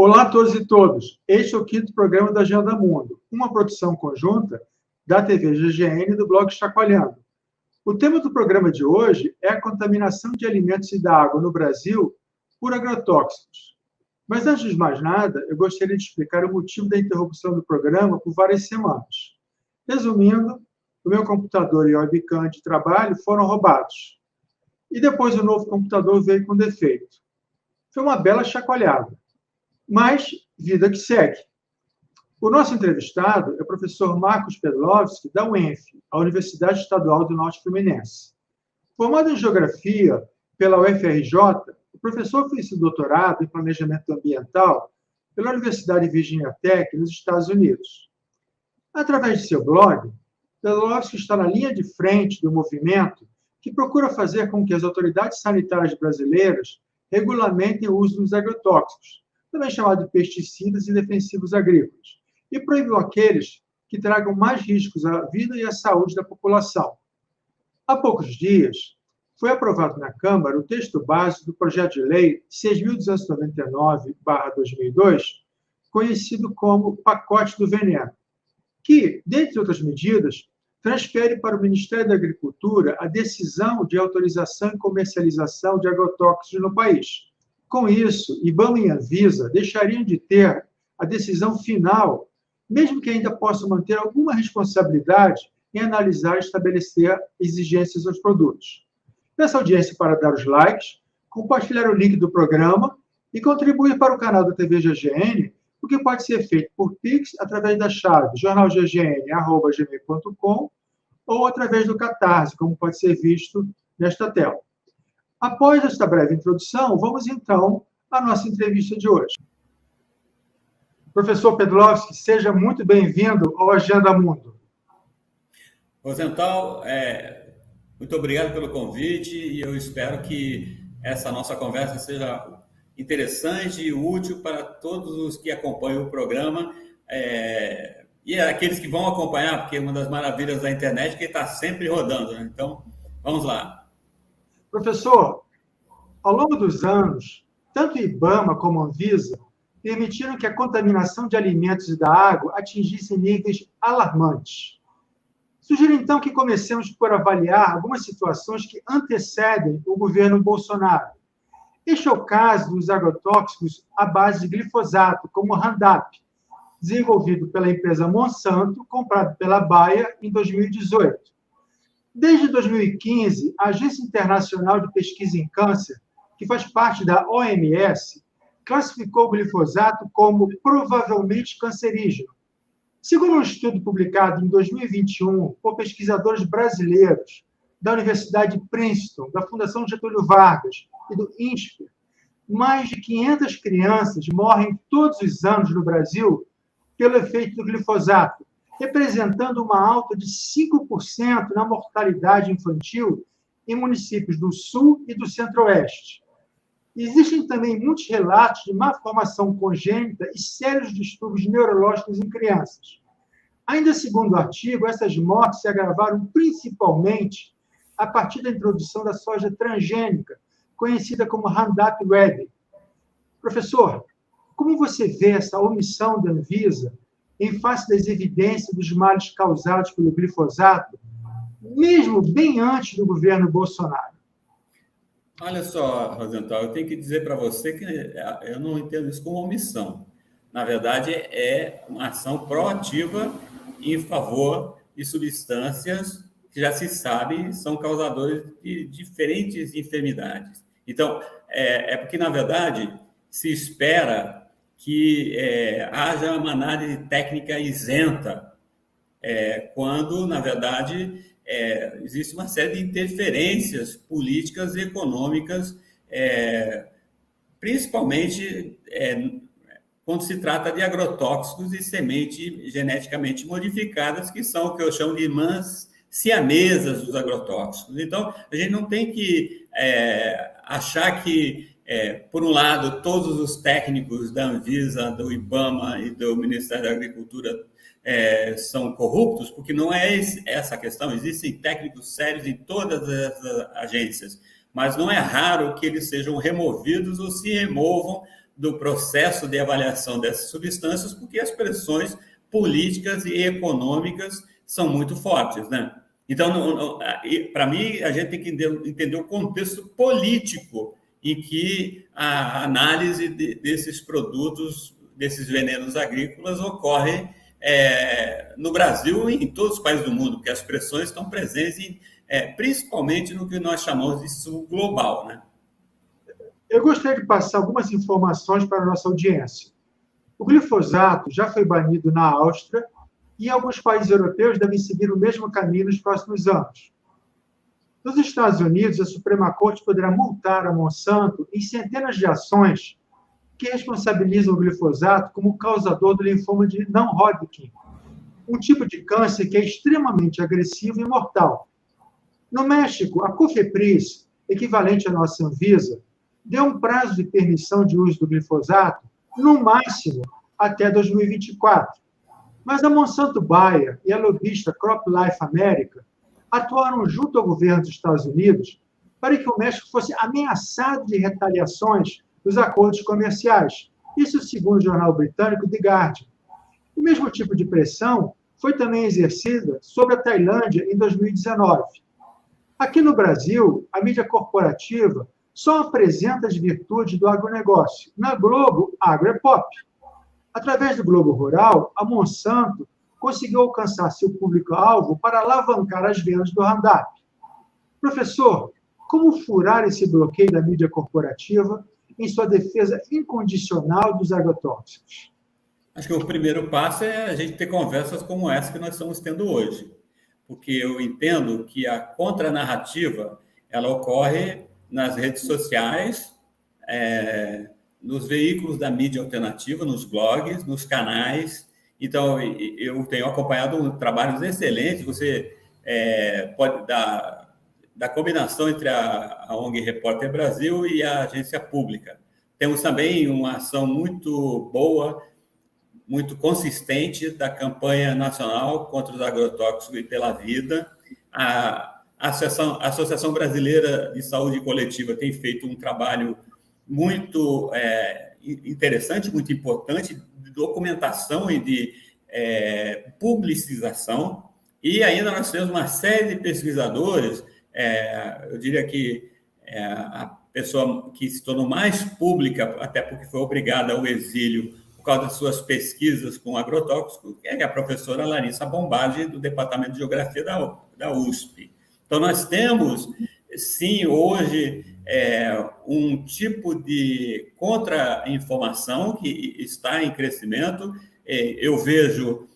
Olá a todos e todas. Este é o quinto programa da Agenda Mundo, uma produção conjunta da TV GGN e do blog Chacoalhando. O tema do programa de hoje é a contaminação de alimentos e da água no Brasil por agrotóxicos. Mas antes de mais nada, eu gostaria de explicar o motivo da interrupção do programa por várias semanas. Resumindo, o meu computador e o webcam de trabalho foram roubados. E depois o novo computador veio com defeito. Foi uma bela chacoalhada. Mas, vida que segue. O nosso entrevistado é o professor Marcos Pedlowski, da UENF, a Universidade Estadual do Norte Fluminense. Formado em Geografia pela UFRJ, o professor fez seu doutorado em Planejamento Ambiental pela Universidade de Virginia Tech, nos Estados Unidos. Através de seu blog, Pedlowski está na linha de frente do movimento que procura fazer com que as autoridades sanitárias brasileiras regulamentem o uso dos agrotóxicos, também chamado de pesticidas e defensivos agrícolas, e proíbam aqueles que tragam mais riscos à vida e à saúde da população. Há poucos dias, foi aprovado na Câmara o texto básico do projeto de lei 6.299/2002, conhecido como Pacote do Veneno, que, dentre outras medidas, transfere para o Ministério da Agricultura a decisão de autorização e comercialização de agrotóxicos no país. Com isso, IBAMA e Anvisa deixariam de ter a decisão final, mesmo que ainda possam manter alguma responsabilidade em analisar e estabelecer exigências aos produtos. Peço audiência para dar os likes, compartilhar o link do programa e contribuir para o canal da TV GGN, o que pode ser feito por Pix através da chave jornalggn@gmail.com ou através do Catarse, como pode ser visto nesta tela. Após esta breve introdução, vamos então à nossa entrevista de hoje. Professor Pedlowski, seja muito bem-vindo ao Agenda Mundo. Rosenthal, muito obrigado pelo convite e eu espero que essa nossa conversa seja interessante e útil para todos os que acompanham o programa e aqueles que vão acompanhar, porque é uma das maravilhas da internet que está sempre rodando, né? Então, vamos lá. Professor, ao longo dos anos, tanto o IBAMA como a Anvisa permitiram que a contaminação de alimentos e da água atingisse níveis alarmantes. Sugiro, então, que comecemos por avaliar algumas situações que antecedem o governo Bolsonaro. Este é o caso dos agrotóxicos à base de glifosato, como o Roundup, desenvolvido pela empresa Monsanto, comprado pela Bayer em 2018. Desde 2015, a Agência Internacional de Pesquisa em Câncer, que faz parte da OMS, classificou o glifosato como provavelmente cancerígeno. Segundo um estudo publicado em 2021 por pesquisadores brasileiros da Universidade de Princeton, da Fundação Getúlio Vargas e do INSPER, mais de 500 crianças morrem todos os anos no Brasil pelo efeito do glifosato, representando uma alta de 5% na mortalidade infantil em municípios do Sul e do Centro-Oeste. Existem também muitos relatos de má formação congênita e sérios distúrbios neurológicos em crianças. Ainda segundo o artigo, essas mortes se agravaram principalmente a partir da introdução da soja transgênica, conhecida como Roundup Ready. Professor, como você vê essa omissão da Anvisa em face das evidências dos males causados pelo glifosato, mesmo bem antes do governo Bolsonaro? Olha só, Rosenthal, eu tenho que dizer para você que eu não entendo isso como omissão. Na verdade, é uma ação proativa em favor de substâncias que já se sabe são causadores de diferentes enfermidades. Então, porque, na verdade, se espera que haja uma análise técnica isenta, quando, na verdade, existe uma série de interferências políticas e econômicas, principalmente quando se trata de agrotóxicos e sementes geneticamente modificadas, que são o que eu chamo de irmãs siamesas dos agrotóxicos. Então, a gente não tem que achar que, por um lado, todos os técnicos da Anvisa, do IBAMA e do Ministério da Agricultura são corruptos, porque não é essa a questão. Existem técnicos sérios em todas as agências, mas não é raro que eles sejam removidos ou se removam do processo de avaliação dessas substâncias, porque as pressões políticas e econômicas são muito fortes, né? Então, para mim, a gente tem que entender o contexto político em que a análise desses produtos, desses venenos agrícolas, ocorre no Brasil e em todos os países do mundo, porque as pressões estão presentes, principalmente no que nós chamamos de sul global, né? Eu gostaria de passar algumas informações para a nossa audiência. O glifosato já foi banido na Áustria e alguns países europeus devem seguir o mesmo caminho nos próximos anos. Nos Estados Unidos, a Suprema Corte poderá multar a Monsanto em centenas de ações que responsabilizam o glifosato como causador do linfoma de não-Hodgkin, um tipo de câncer que é extremamente agressivo e mortal. No México, a COFEPRIS, equivalente à nossa Anvisa, deu um prazo de permissão de uso do glifosato, no máximo, até 2024. Mas a Monsanto Bayer e a lobista CropLife America atuaram junto ao governo dos Estados Unidos para que o México fosse ameaçado de retaliações nos acordos comerciais. Isso segundo o jornal britânico The Guardian. O mesmo tipo de pressão foi também exercida sobre a Tailândia em 2019. Aqui no Brasil, a mídia corporativa só apresenta as virtudes do agronegócio. Na Globo, agro é pop. Através do Globo Rural, a Monsanto conseguiu alcançar seu público-alvo para alavancar as vendas do Roundup. Professor, como furar esse bloqueio da mídia corporativa em sua defesa incondicional dos agrotóxicos? Acho que o primeiro passo é a gente ter conversas como essa que nós estamos tendo hoje, porque eu entendo que a contranarrativa ela ocorre nas redes sociais, nos veículos da mídia alternativa, nos blogs, nos canais. Então, eu tenho acompanhado trabalhos excelentes. Você pode da combinação entre a ONG Repórter Brasil e a agência pública. Temos também uma ação muito boa, muito consistente da campanha nacional contra os agrotóxicos e pela vida. A Associação Brasileira de Saúde Coletiva tem feito um trabalho muito interessante, muito importante, de documentação e de publicização. E ainda nós temos uma série de pesquisadores, eu diria que a pessoa que se tornou mais pública, até porque foi obrigada ao exílio por causa das suas pesquisas com agrotóxicos, é a professora Larissa Bombage, do Departamento de Geografia da USP. Então, nós temos, sim, hoje, um tipo de contra-informação que está em crescimento. Eu vejo,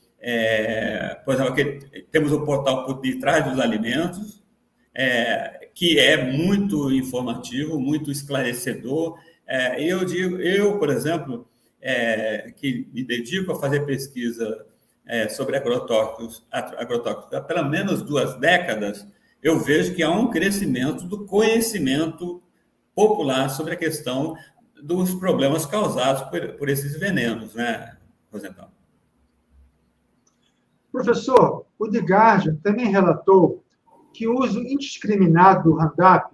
por exemplo, que temos o portal Por Detrás dos Alimentos, que é muito informativo, muito esclarecedor. Eu, por exemplo, que me dedico a fazer pesquisa sobre agrotóxicos há pelo menos 2 décadas, eu vejo que há um crescimento do conhecimento popular sobre a questão dos problemas causados por esses venenos, né, Rosenthal? Professor, o The Guardian também relatou que o uso indiscriminado do Roundup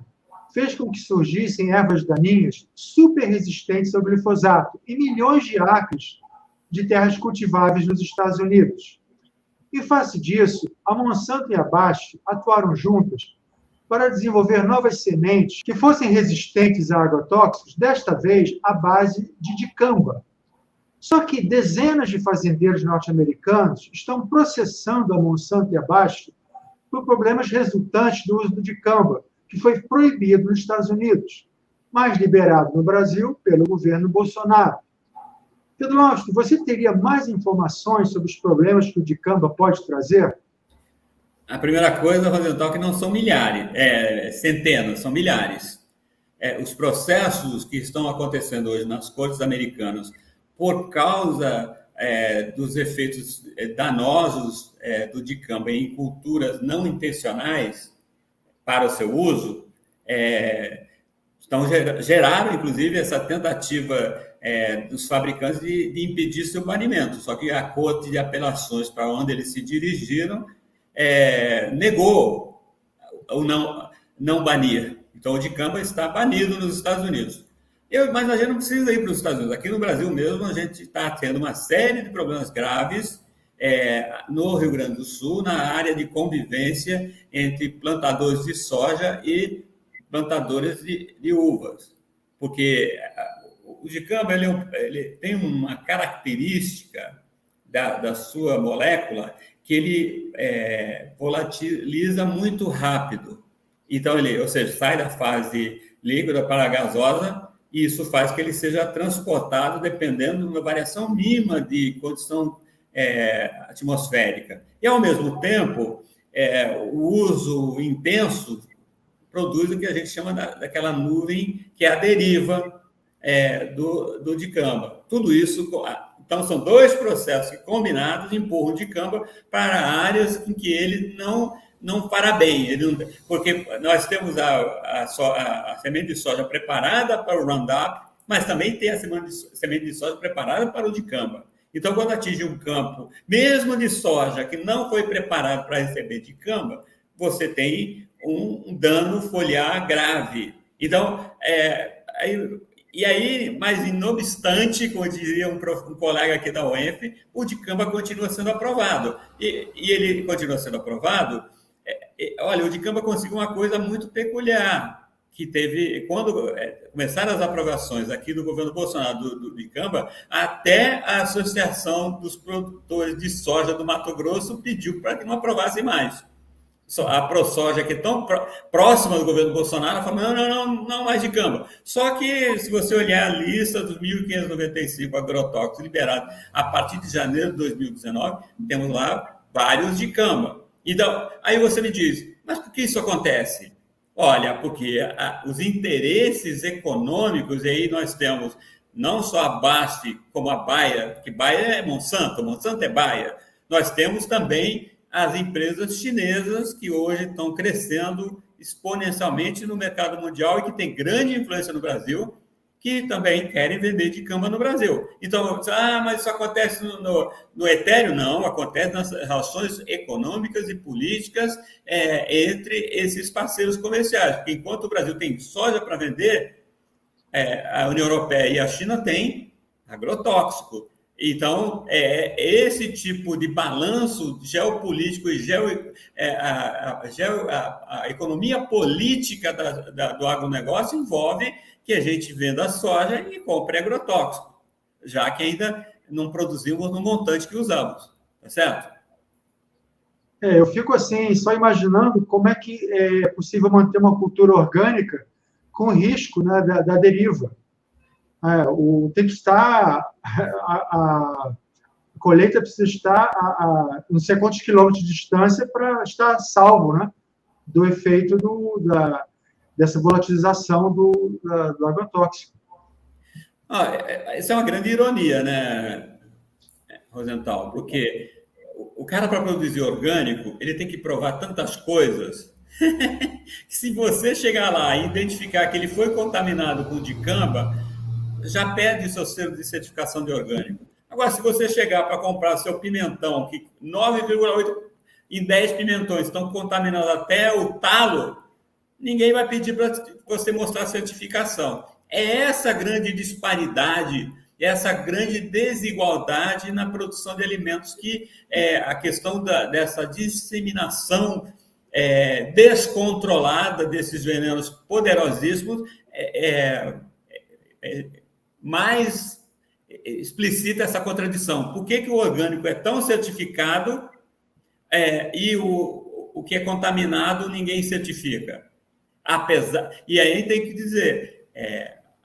fez com que surgissem ervas daninhas super resistentes ao glifosato em milhões de acres de terras cultiváveis nos Estados Unidos. Em face disso, a Monsanto e a Bayer atuaram juntas para desenvolver novas sementes que fossem resistentes a agrotóxicos, desta vez à base de dicamba. Só que dezenas de fazendeiros norte-americanos estão processando a Monsanto e a Bayer por problemas resultantes do uso do dicamba, que foi proibido nos Estados Unidos, mas liberado no Brasil pelo governo Bolsonaro. Pedro Austin, você teria mais informações sobre os problemas que o dicamba pode trazer? A primeira coisa, Rosenthal, que não são milhares, centenas, são milhares. Os processos que estão acontecendo hoje nas cortes americanas por causa dos efeitos danosos do dicamba em culturas não intencionais para o seu uso, geraram, inclusive, essa tentativa dos fabricantes de impedir seu banimento. Só que a Corte de Apelações, para onde eles se dirigiram, negou ou não banir. Então, o dicamba está banido nos Estados Unidos. Mas a gente não precisa ir para os Estados Unidos. Aqui no Brasil mesmo, a gente está tendo uma série de problemas graves no Rio Grande do Sul, na área de convivência entre plantadores de soja e plantadores de uvas. Porque o dicamba ele tem uma característica da sua molécula que ele volatiliza muito rápido. Então, ou seja, sai da fase líquida para a gasosa, e isso faz que ele seja transportado dependendo de uma variação mínima de condição atmosférica. E, ao mesmo tempo, o uso intenso produz o que a gente chama daquela nuvem que é a deriva do dicamba. Tudo isso, então, são dois processos que, combinados, empurram o dicamba para áreas em que ele não para bem, porque nós temos a semente de soja preparada para o Roundup, mas também tem a semente de soja preparada para o dicamba. Então, quando atinge um campo, mesmo de soja, que não foi preparado para receber dicamba, você tem um dano foliar grave. Então, mas não obstante, como dizia um colega aqui da UENF, o dicamba continua sendo aprovado. E ele continua sendo aprovado. Olha, o dicamba conseguiu uma coisa muito peculiar, que teve, quando começaram as aprovações aqui do governo Bolsonaro do dicamba, até a Associação dos Produtores de Soja do Mato Grosso pediu para que não aprovassem mais. A ProSoja, que é tão próxima do governo Bolsonaro, falou, não mais dicamba. Só que, se você olhar a lista dos 1.595 agrotóxicos liberados a partir de janeiro de 2019, temos lá vários dicamba. Então, aí você me diz, mas por que isso acontece? Olha, porque os interesses econômicos, e aí nós temos não só a Baste, como a Bayer, que Bayer é Monsanto é Bayer, nós temos também as empresas chinesas que hoje estão crescendo exponencialmente no mercado mundial e que têm grande influência no Brasil, que também querem vender dicamba no Brasil. Então, mas isso acontece no etéreo? Não, acontece nas relações econômicas e políticas entre esses parceiros comerciais. Porque enquanto o Brasil tem soja para vender, a União Europeia e a China têm agrotóxico. Então, esse tipo de balanço geopolítico e a economia política do agronegócio envolve que a gente venda soja e compre agrotóxico, já que ainda não produzimos no montante que usamos, tá certo? Eu fico assim, só imaginando como é que é possível manter uma cultura orgânica com risco, né, da deriva. Tem que estar, a colheita precisa estar a não sei quantos quilômetros de distância para estar salvo, né, do efeito dessa volatilização do agrotóxico. Isso é uma grande ironia, né, Rosenthal? Porque o cara, para produzir orgânico, ele tem que provar tantas coisas que se você chegar lá e identificar que ele foi contaminado com dicamba, já perde seu selo de certificação de orgânico. Agora, se você chegar para comprar seu pimentão, que 9,8 em 10 pimentões estão contaminados até o talo, ninguém vai pedir para você mostrar a certificação. É essa grande disparidade, essa grande desigualdade na produção de alimentos que a questão dessa disseminação descontrolada desses venenos poderosíssimos mais explicita essa contradição. Por que o orgânico é tão certificado e o que é contaminado ninguém certifica? E aí tem que dizer,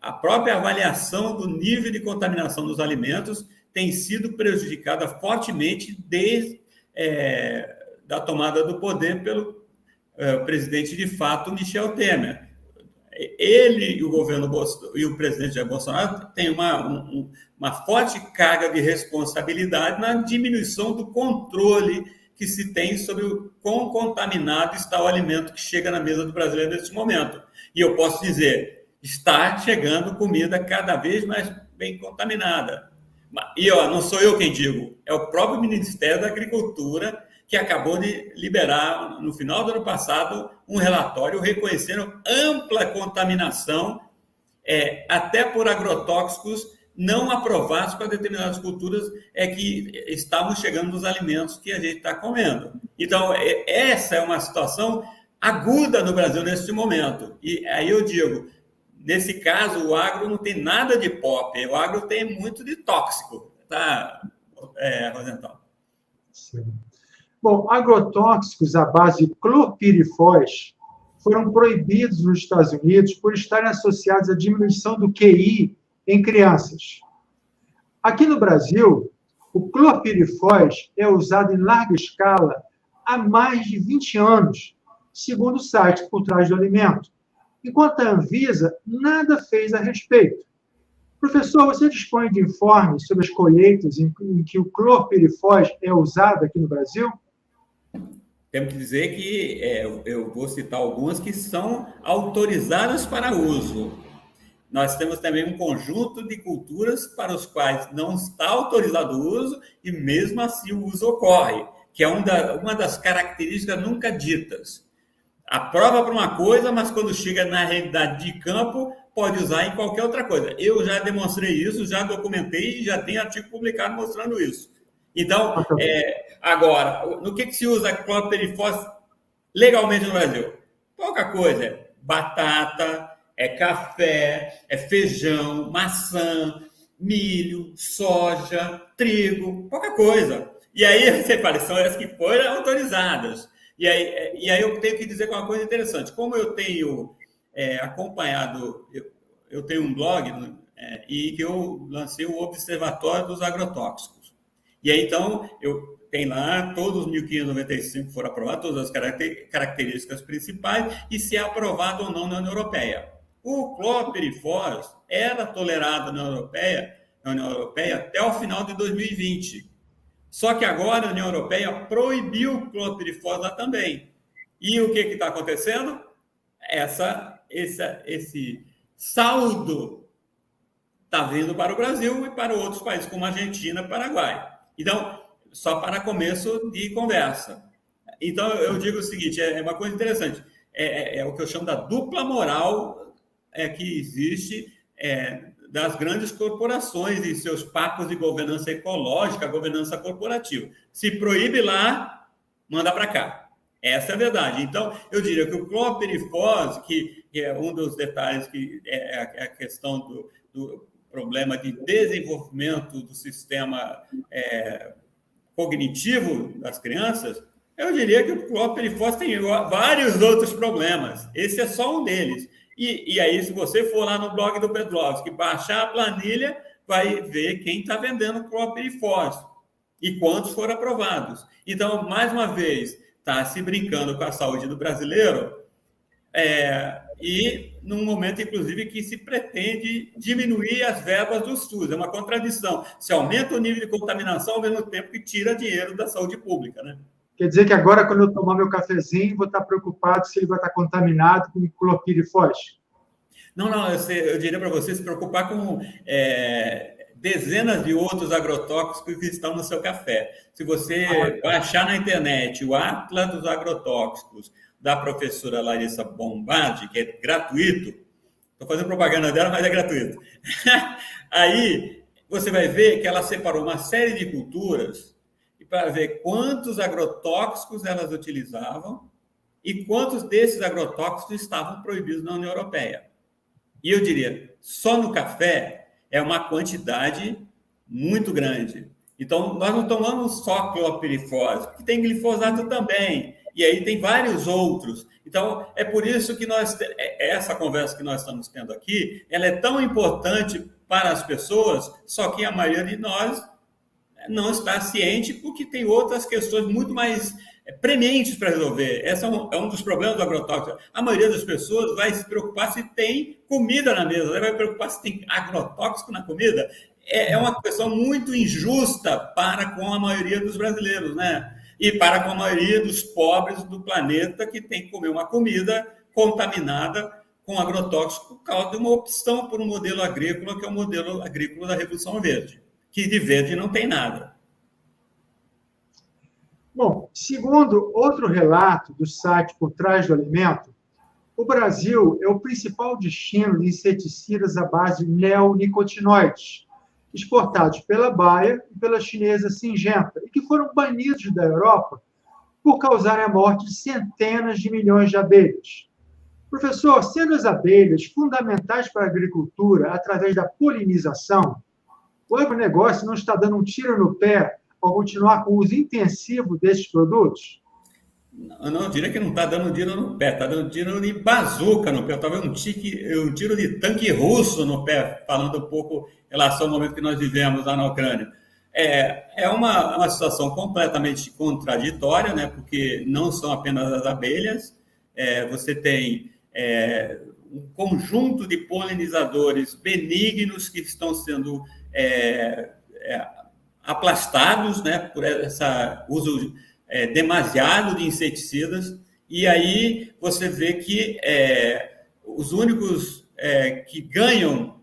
a própria avaliação do nível de contaminação dos alimentos tem sido prejudicada fortemente desde da tomada do poder pelo presidente de fato, Michel Temer. Ele e o governo e o presidente Jair Bolsonaro têm uma forte carga de responsabilidade na diminuição do controle que se tem sobre o quão contaminado está o alimento que chega na mesa do brasileiro neste momento. E eu posso dizer, está chegando comida cada vez mais bem contaminada. E não sou eu quem digo, é o próprio Ministério da Agricultura que acabou de liberar, no final do ano passado, um relatório reconhecendo ampla contaminação até por agrotóxicos não aprovados para determinadas culturas que estavam chegando nos alimentos que a gente está comendo. Então, essa é uma situação aguda no Brasil nesse momento. E aí eu digo, nesse caso, o agro não tem nada de pop, o agro tem muito de tóxico, tá, Rosenthal? Sim. Bom, agrotóxicos à base de clorpirifos foram proibidos nos Estados Unidos por estarem associados à diminuição do QI em crianças. Aqui no Brasil, o clorpirifos é usado em larga escala há mais de 20 anos, segundo o site Por Trás do Alimento, enquanto a Anvisa nada fez a respeito. Professor, você dispõe de informes sobre as colheitas em que o clorpirifos é usado aqui no Brasil? Temos que dizer que eu vou citar algumas que são autorizadas para uso. Nós temos também um conjunto de culturas para os quais não está autorizado o uso e mesmo assim o uso ocorre, que é uma das características nunca ditas. Aprova para uma coisa, mas quando chega na realidade de campo, pode usar em qualquer outra coisa. Eu já demonstrei isso, já documentei e já tenho artigo publicado mostrando isso. Então, agora, no que se usa clorpirifos legalmente no Brasil? Pouca coisa. Batata, café, feijão, maçã, milho, soja, trigo, pouca coisa. E aí, você fala, são as que foram autorizadas. E aí eu tenho que dizer uma coisa interessante. Como eu tenho acompanhado, eu tenho um blog e que eu lancei o Observatório dos Agrotóxicos. E aí, então, eu tenho lá todos os 1.595 foram aprovados, todas as características principais, e se é aprovado ou não na União Europeia. O clorpirifos era tolerado na União Europeia até o final de 2020. Só que agora a União Europeia proibiu o clorpirifos lá também. E o que está acontecendo? Esse saldo está vindo para o Brasil e para outros países, como Argentina e Paraguai. Então, só para começo de conversa. Então, eu digo o seguinte, é uma coisa interessante, é o que eu chamo da dupla moral que existe das grandes corporações e seus papos de governança ecológica, governança corporativa. Se proíbe lá, manda para cá. Essa é a verdade. Então, eu diria que o clorpirifos, que é um dos detalhes, que é a questão do problema de desenvolvimento do sistema cognitivo das crianças, eu diria que o clorpirifos tem vários outros problemas. Esse é só um deles. E aí, se você for lá no blog do Pedrovski, baixar a planilha, vai ver quem está vendendo clorpirifos e quantos foram aprovados. Então, mais uma vez, está se brincando com a saúde do brasileiro e num momento, inclusive, que se pretende diminuir as verbas do SUS. É uma contradição. Se aumenta o nível de contaminação ao mesmo tempo que tira dinheiro da saúde pública, né? Quer dizer que agora, quando eu tomar meu cafezinho, vou estar preocupado se ele vai estar contaminado com clorpirifos? Não, eu diria para você se preocupar com dezenas de outros agrotóxicos que estão no seu café. Se você baixar na internet o Atlas dos Agrotóxicos da professora Larissa Bombardi, que é gratuito, estou fazendo propaganda dela, mas é gratuito. Aí você vai ver que ela separou uma série de culturas para ver quantos agrotóxicos elas utilizavam e quantos desses agrotóxicos estavam proibidos na União Europeia. E eu diria, só no café é uma quantidade muito grande. Então, nós não tomamos só clorpirifos, porque tem glifosato também, e aí tem vários outros. Então, é por isso que essa conversa que nós estamos tendo aqui, ela é tão importante para as pessoas, só que a maioria de nós não está ciente, porque tem outras questões muito mais prementes para resolver. Esse é um dos problemas do agrotóxico. A maioria das pessoas vai se preocupar se tem comida na mesa, vai se preocupar se tem agrotóxico na comida. É uma questão muito injusta para com a maioria dos brasileiros, né? E para com a maioria dos pobres do planeta que tem que comer uma comida contaminada com agrotóxico por causa de uma opção por um modelo agrícola, que é o modelo agrícola da Revolução Verde, que de verde não tem nada. Bom, segundo outro relato do site Por Trás do Alimento, O Brasil é o principal destino de inseticidas à base de neonicotinoides, exportados pela Bayer e pela chinesa Syngenta, e que foram banidos da Europa por causarem a morte de centenas de milhões de abelhas. Professor, sendo as abelhas fundamentais para a agricultura através da polinização, o agronegócio não está dando um tiro no pé ao continuar com o uso intensivo desses produtos? Eu não diria que não está dando tiro no pé, está dando tiro de bazuca no pé, talvez um tiro de tanque russo no pé, falando um pouco em relação ao momento que nós vivemos lá na Ucrânia. É uma situação completamente contraditória, né? Porque não são apenas as abelhas, você tem um conjunto de polinizadores benignos que estão sendo aplastados, né, por esse uso demasiado de inseticidas, e aí você vê que os únicos que ganham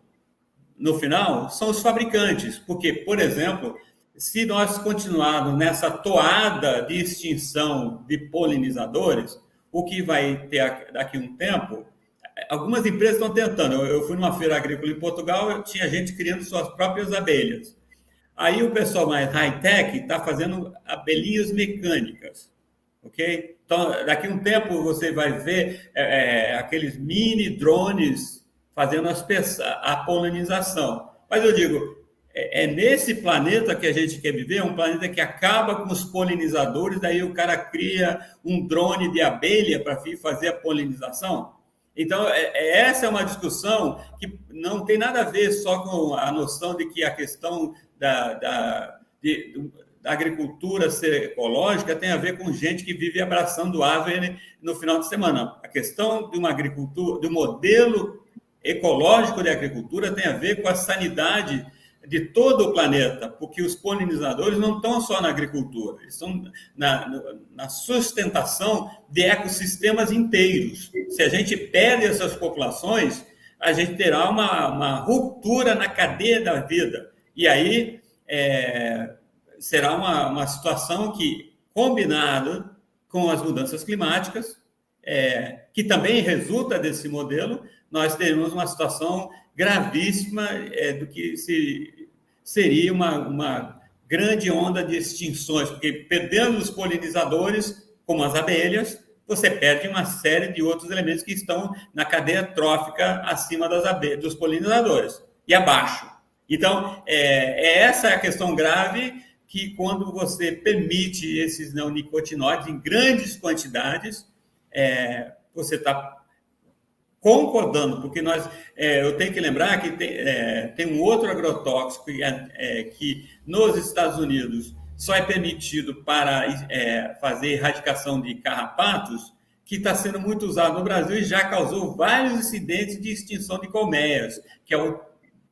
no final são os fabricantes, porque, por exemplo, se nós continuarmos nessa toada de extinção de polinizadores, o que vai ter daqui a um tempo, algumas empresas estão tentando. Eu fui numa feira agrícola em Portugal, tinha gente criando suas próprias abelhas. Aí o pessoal mais high-tech está fazendo abelhinhas mecânicas, ok? Então, daqui a um tempo você vai ver aqueles mini drones fazendo a polinização. Mas eu digo, nesse planeta que a gente quer viver, é um planeta que acaba com os polinizadores, daí o cara cria um drone de abelha para fazer a polinização. Então, essa é uma discussão que não tem nada a ver só com a noção de que a questão da agricultura ser ecológica tem a ver com gente que vive abraçando árvore no final de semana. A questão de uma agricultura, de um modelo ecológico de agricultura tem a ver com a sanidade de todo o planeta, porque os polinizadores não estão só na agricultura, eles estão na sustentação de ecossistemas inteiros. Se a gente perde essas populações, a gente terá uma ruptura na cadeia da vida. E aí será uma situação que, combinado com as mudanças climáticas, que também resulta desse modelo, nós teremos uma situação gravíssima do que seria uma grande onda de extinções, porque perdendo os polinizadores, como as abelhas, você perde uma série de outros elementos que estão na cadeia trófica acima dos polinizadores e abaixo. Então, essa é a questão grave, que quando você permite esses neonicotinoides em grandes quantidades, você está concordando, porque eu tenho que lembrar que tem um outro agrotóxico que nos Estados Unidos só é permitido para fazer erradicação de carrapatos, que está sendo muito usado no Brasil e já causou vários incidentes de extinção de colmeias, que é o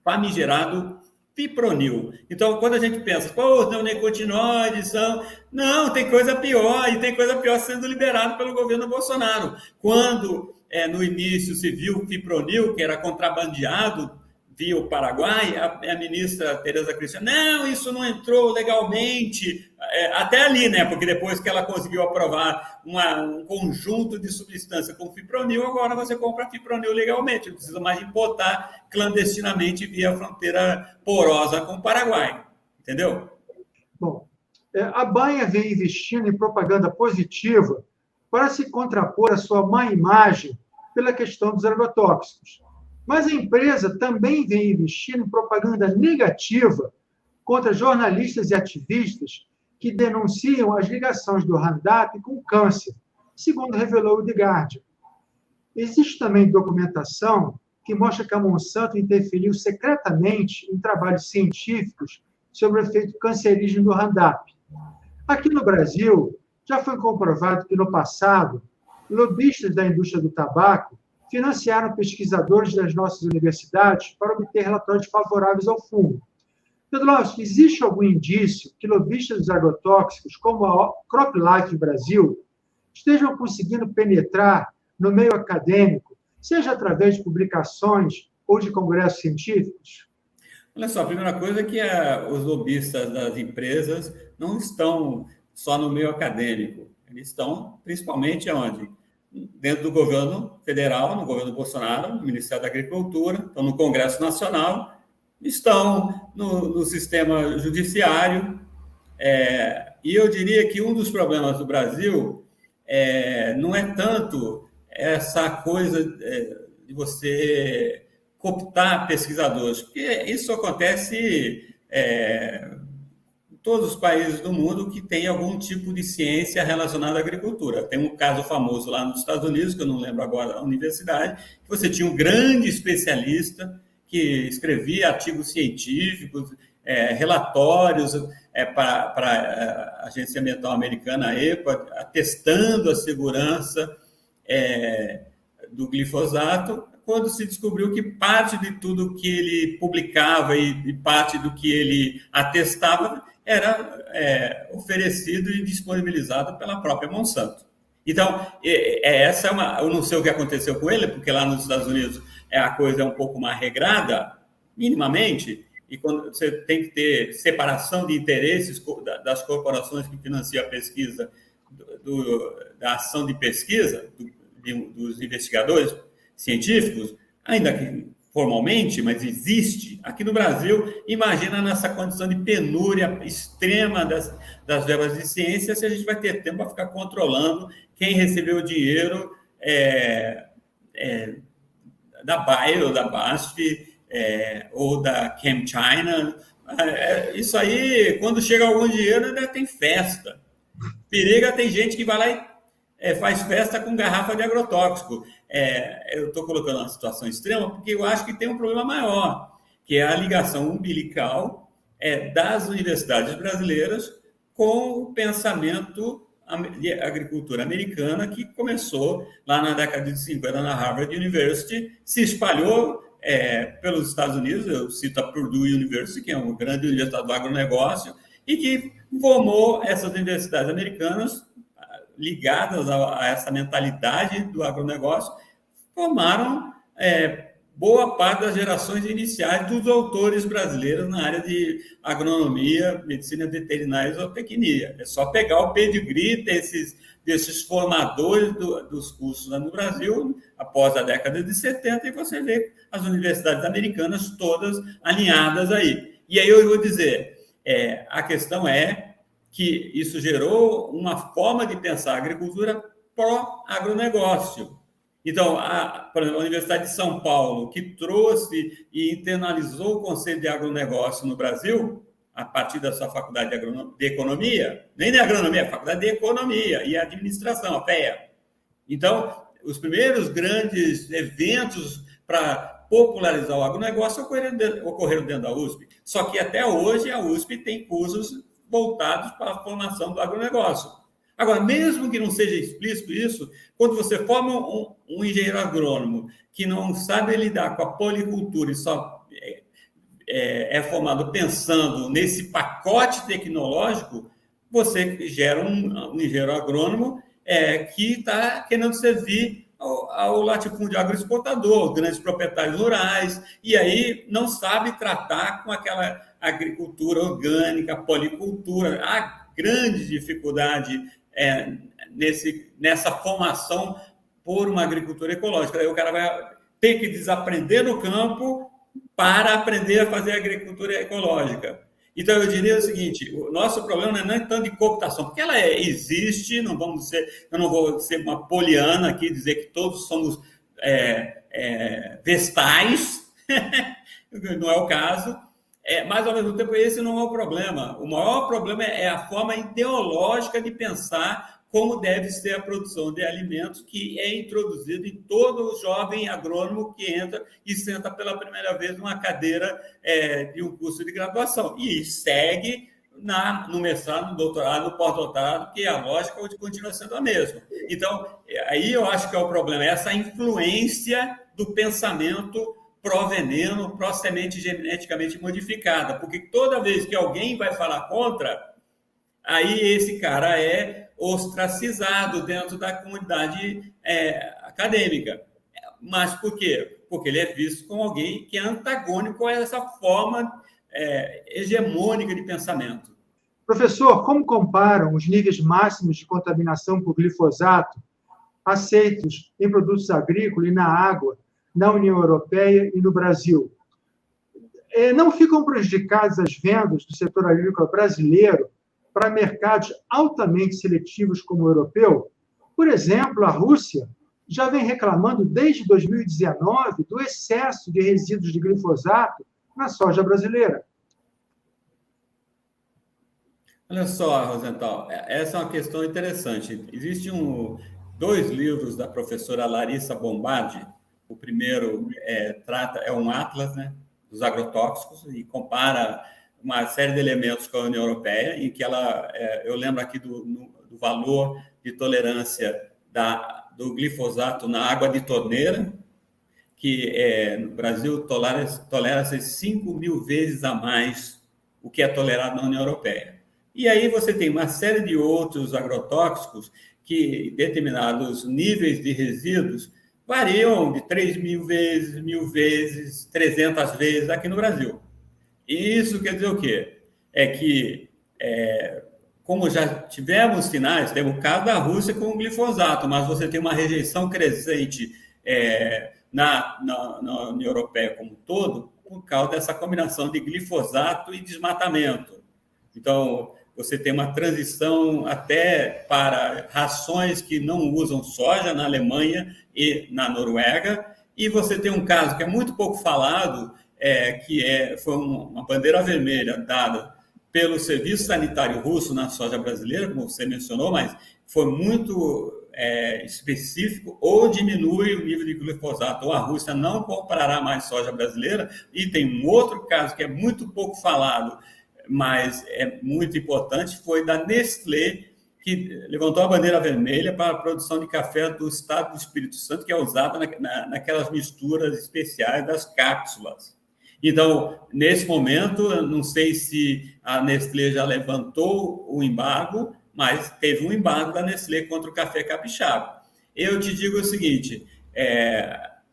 famigerado fipronil. Então, quando a gente pensa, os neonicotinoides são... Não, tem coisa pior, e tem coisa pior sendo liberado pelo governo Bolsonaro. Quando, no início, se viu o fipronil, que era contrabandeado via o Paraguai, a ministra Tereza Cristina, não, isso não entrou legalmente, até ali, né? Porque depois que ela conseguiu aprovar um conjunto de substância com fipronil, agora você compra fipronil legalmente, não precisa mais importar clandestinamente via a fronteira porosa com o Paraguai, entendeu? Bom, a Bayer vem investindo em propaganda positiva para se contrapor à sua má imagem pela questão dos agrotóxicos. Mas a empresa também vem investindo em propaganda negativa contra jornalistas e ativistas que denunciam as ligações do Roundup com o câncer, segundo revelou o The Guardian. Existe também documentação que mostra que a Monsanto interferiu secretamente em trabalhos científicos sobre o efeito cancerígeno do Roundup. Aqui no Brasil, já foi comprovado que, no passado, lobistas da indústria do tabaco financiaram pesquisadores das nossas universidades para obter relatórios favoráveis ao fungo. Pedro, existe algum indício que lobistas dos agrotóxicos, como a CropLife Brasil, estejam conseguindo penetrar no meio acadêmico, seja através de publicações ou de congressos científicos? Olha só, a primeira coisa é que os lobistas das empresas não estão só no meio acadêmico, eles estão principalmente onde? dentro do governo federal, no governo Bolsonaro, no Ministério da Agricultura, estão no Congresso Nacional, estão no sistema judiciário. E eu diria que um dos problemas do Brasil não é tanto essa coisa de você cooptar pesquisadores, porque isso acontece em todos os países do mundo que tem algum tipo de ciência relacionada à agricultura. Tem um caso famoso lá nos Estados Unidos, que eu não lembro agora a universidade, que você tinha um grande especialista que escrevia artigos científicos, relatórios para a Agência Ambiental Americana, a EPA, atestando a segurança do glifosato, quando se descobriu que parte de tudo que ele publicava e parte do que ele atestava era oferecido e disponibilizado pela própria Monsanto. Então, essa eu não sei o que aconteceu com ele, porque lá nos Estados Unidos a coisa é um pouco mais regrada, minimamente, e quando você tem que ter separação de interesses das corporações que financiam a pesquisa, da ação de pesquisa, dos investigadores científicos, ainda que formalmente, mas existe. Aqui no Brasil, imagina nessa condição de penúria extrema das verbas de ciência, se a gente vai ter tempo para ficar controlando quem recebeu o dinheiro da Bayer ou da BASF ou da ChemChina. Isso aí, quando chega algum dinheiro, ainda tem festa. Periga, tem gente que vai lá e faz festa com garrafa de agrotóxico. Eu estou colocando uma situação extrema porque eu acho que tem um problema maior, que é a ligação umbilical das universidades brasileiras com o pensamento de agricultura americana, que começou lá na década de 50 na Harvard University, se espalhou pelos Estados Unidos. Eu cito a Purdue University, que é uma grande universidade do agronegócio, e que formou essas universidades americanas ligadas a essa mentalidade do agronegócio, formaram boa parte das gerações iniciais dos doutores brasileiros na área de agronomia, medicina veterinária e zootecnia. É só pegar o pedigree desses formadores dos cursos lá no Brasil, após a década de 70, e você vê as universidades americanas todas alinhadas aí. E aí eu vou dizer, a questão é que isso gerou uma forma de pensar a agricultura pró-agronegócio. Então, por exemplo, a Universidade de São Paulo, que trouxe e internalizou o conceito de agronegócio no Brasil, a partir da sua faculdade de economia, nem de agronomia, a faculdade de economia e administração, a FEA. Então, os primeiros grandes eventos para popularizar o agronegócio ocorreram dentro da USP. Só que até hoje a USP tem cursos voltados para a formação do agronegócio. Agora, mesmo que não seja explícito isso, quando você forma um engenheiro agrônomo que não sabe lidar com a policultura e só é formado pensando nesse pacote tecnológico, você gera um engenheiro agrônomo que está querendo servir ao latifúndio agroexportador, grandes proprietários rurais, e aí não sabe tratar com aquela agricultura orgânica, policultura. Há grande dificuldade nessa formação por uma agricultura ecológica. Aí o cara vai ter que desaprender no campo para aprender a fazer agricultura ecológica. Então, eu diria o seguinte, o nosso problema não é tanto de cooptação, porque ela existe, eu não vou ser uma poliana aqui, dizer que todos somos vestais, não é o caso, mas, ao mesmo tempo, esse não é o problema. O maior problema é a forma ideológica de pensar como deve ser a produção de alimentos, que é introduzido em todo jovem agrônomo que entra e senta pela primeira vez numa cadeira de um curso de graduação. E segue no mestrado, no doutorado, no pós-doutorado, que a lógica continua sendo a mesma. Então, aí eu acho que é o problema, essa influência do pensamento pró-veneno, pró-semente geneticamente modificada, porque toda vez que alguém vai falar contra, aí esse cara é ostracizado dentro da comunidade acadêmica. Mas por quê? Porque ele é visto como alguém que é antagônico a essa forma hegemônica de pensamento. Professor, como comparam os níveis máximos de contaminação por glifosato aceitos em produtos agrícolas e na água na União Europeia e no Brasil. Não ficam prejudicadas as vendas do setor agrícola brasileiro para mercados altamente seletivos como o europeu? Por exemplo, a Rússia já vem reclamando desde 2019 do excesso de resíduos de glifosato na soja brasileira. Olha só, Rosenthal, essa é uma questão interessante. Existem 2 livros da professora Larissa Bombardi. O primeiro é um atlas, né, dos agrotóxicos e compara uma série de elementos com a União Europeia, em que eu lembro aqui do valor de tolerância do glifosato na água de torneira, que no Brasil tolera-se 5.000 vezes a mais o que é tolerado na União Europeia. E aí você tem uma série de outros agrotóxicos que determinados níveis de resíduos variam de 3.000 vezes, 1.000 vezes, 300 vezes aqui no Brasil. E isso quer dizer o quê? É que, como já tivemos sinais, temos o caso da Rússia com o glifosato, mas você tem uma rejeição crescente na União Europeia como um todo, por causa dessa combinação de glifosato e desmatamento. Então, você tem uma transição até para rações que não usam soja na Alemanha e na Noruega, e você tem um caso que é muito pouco falado, foi uma bandeira vermelha dada pelo Serviço Sanitário Russo na soja brasileira, como você mencionou, mas foi muito específico, ou diminui o nível de glifosato, ou a Rússia não comprará mais soja brasileira. E tem um outro caso que é muito pouco falado, mas é muito importante, foi da Nestlé, que levantou a bandeira vermelha para a produção de café do estado do Espírito Santo, que é usada naquelas misturas especiais das cápsulas. Então, nesse momento, não sei se a Nestlé já levantou o embargo, mas teve um embargo da Nestlé contra o café capixaba. Eu te digo o seguinte,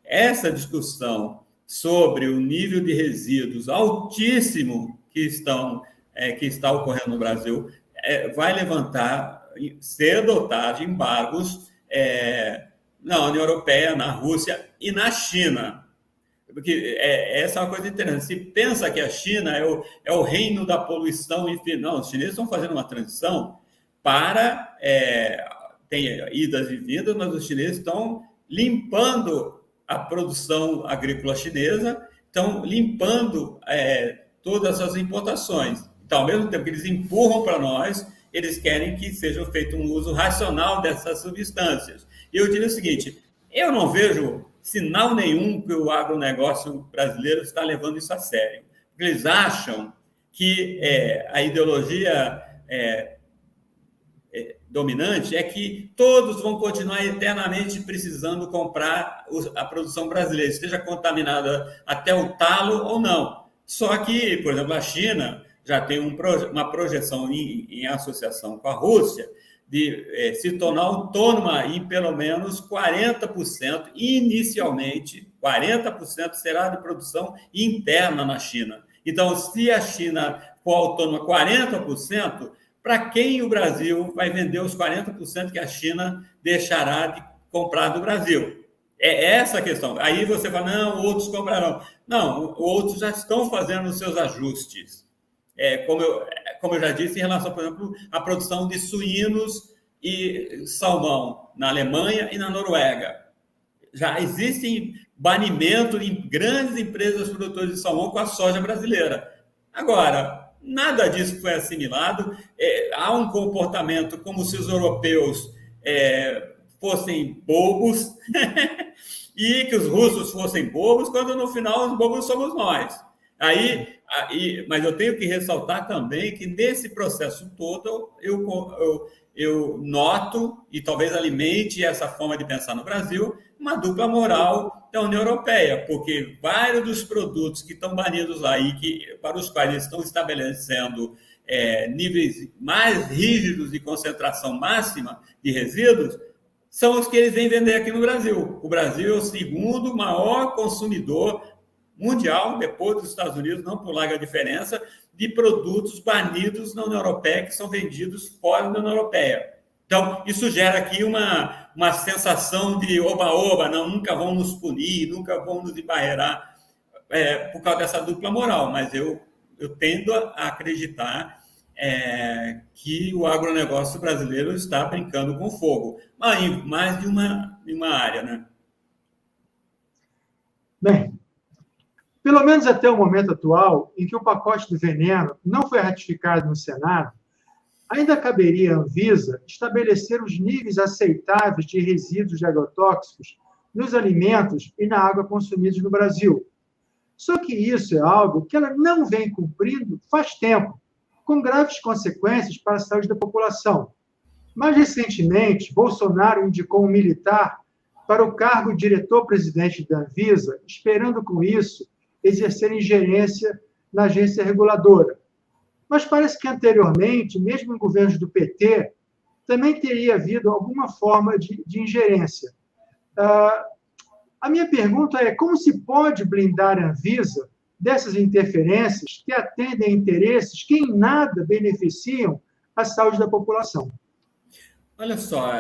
essa discussão sobre o nível de resíduos altíssimo que está ocorrendo no Brasil vai levantar, cedo ou tarde, embargos na União Europeia, na Rússia e na China. Porque essa é uma coisa interessante. Se pensa que a China é o reino da poluição, enfim, não, os chineses estão fazendo uma transição para... tem idas e vindas, mas os chineses estão limpando a produção agrícola chinesa, estão limpando todas as importações. Então, ao mesmo tempo que eles empurram para nós, eles querem que seja feito um uso racional dessas substâncias. E eu digo o seguinte, eu não vejo sinal nenhum que o agronegócio brasileiro está levando isso a sério. Eles acham que a ideologia dominante é que todos vão continuar eternamente precisando comprar a produção brasileira, esteja contaminada até o talo ou não. Só que, por exemplo, a China já tem uma projeção em associação com a Rússia de se tornar autônoma em pelo menos 40%, inicialmente, 40% será de produção interna na China. Então, se a China for autônoma 40%, para quem o Brasil vai vender os 40% que a China deixará de comprar do Brasil? É essa a questão. Aí você fala, não, outros comprarão. Não, outros já estão fazendo os seus ajustes. Como eu já disse, em relação, por exemplo, à produção de suínos e salmão na Alemanha e na Noruega. Já existem banimentos em grandes empresas produtoras de salmão com a soja brasileira. Agora, nada disso foi assimilado. Há um comportamento como se os europeus fossem bobos e que os russos fossem bobos, quando no final os bobos somos nós. Mas eu tenho que ressaltar também que nesse processo todo eu noto, e talvez alimente essa forma de pensar no Brasil, uma dupla moral da União Europeia, porque vários dos produtos que estão banidos lá e para os quais eles estão estabelecendo níveis mais rígidos de concentração máxima de resíduos, são os que eles vêm vender aqui no Brasil. O Brasil é o segundo maior consumidor mundial, depois dos Estados Unidos, não por larga diferença, de produtos banidos na União Europeia, que são vendidos fora da União Europeia. Então, isso gera aqui uma sensação de oba-oba, não, nunca vão nos punir, nunca vão nos embarrear por causa dessa dupla moral, mas eu tendo a acreditar que o agronegócio brasileiro está brincando com fogo, mas em mais de uma área, né? Bem, pelo menos até o momento atual, em que o pacote do veneno não foi ratificado no Senado, ainda caberia à Anvisa estabelecer os níveis aceitáveis de resíduos de agrotóxicos nos alimentos e na água consumidos no Brasil. Só que isso é algo que ela não vem cumprindo faz tempo, com graves consequências para a saúde da população. Mais recentemente, Bolsonaro indicou um militar para o cargo de diretor-presidente da Anvisa, esperando com isso exercer ingerência na agência reguladora. Mas parece que anteriormente, mesmo em governos do PT, também teria havido alguma forma de ingerência. A minha pergunta é: como se pode blindar a Anvisa dessas interferências que atendem a interesses que em nada beneficiam a saúde da população? Olha só,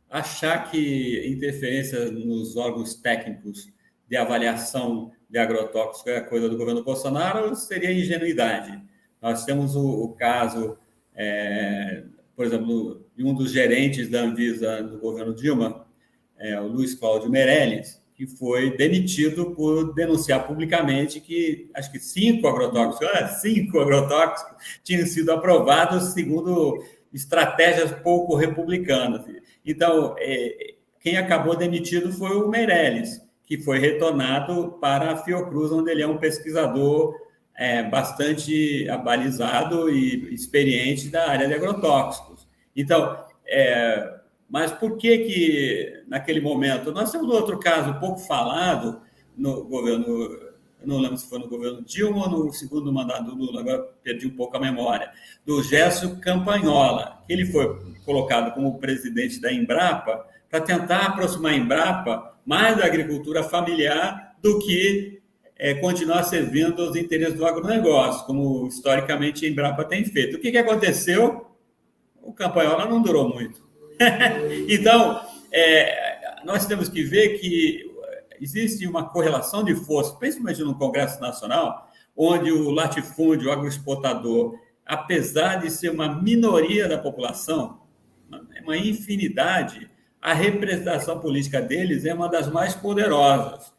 achar que interferência nos órgãos técnicos de avaliação de agrotóxico é coisa do governo Bolsonaro seria ingenuidade. Nós temos o caso, por exemplo, de um dos gerentes da Anvisa do governo Dilma, o Luiz Cláudio Meirelles, que foi demitido por denunciar publicamente que acho que 5 agrotóxicos tinham sido aprovados segundo estratégias pouco republicanas. Então, quem acabou demitido foi o Meirelles, que foi retornado para a Fiocruz, onde ele é um pesquisador bastante abalizado e experiente da área de agrotóxicos. Então, mas por que naquele momento... Nós temos outro caso pouco falado no governo, eu não lembro se foi no governo Dilma ou no segundo mandato do Lula, agora perdi um pouco a memória, do Gerson Campagnola, que ele foi colocado como presidente da Embrapa para tentar aproximar a Embrapa mais da agricultura familiar do que continuar servindo aos interesses do agronegócio, como historicamente a Embrapa tem feito. O que aconteceu? O Campagnola não durou muito. Então, nós temos que ver que existe uma correlação de forças, principalmente no Congresso Nacional, onde o latifúndio, o agroexportador, apesar de ser uma minoria da população, uma infinidade, a representação política deles é uma das mais poderosas.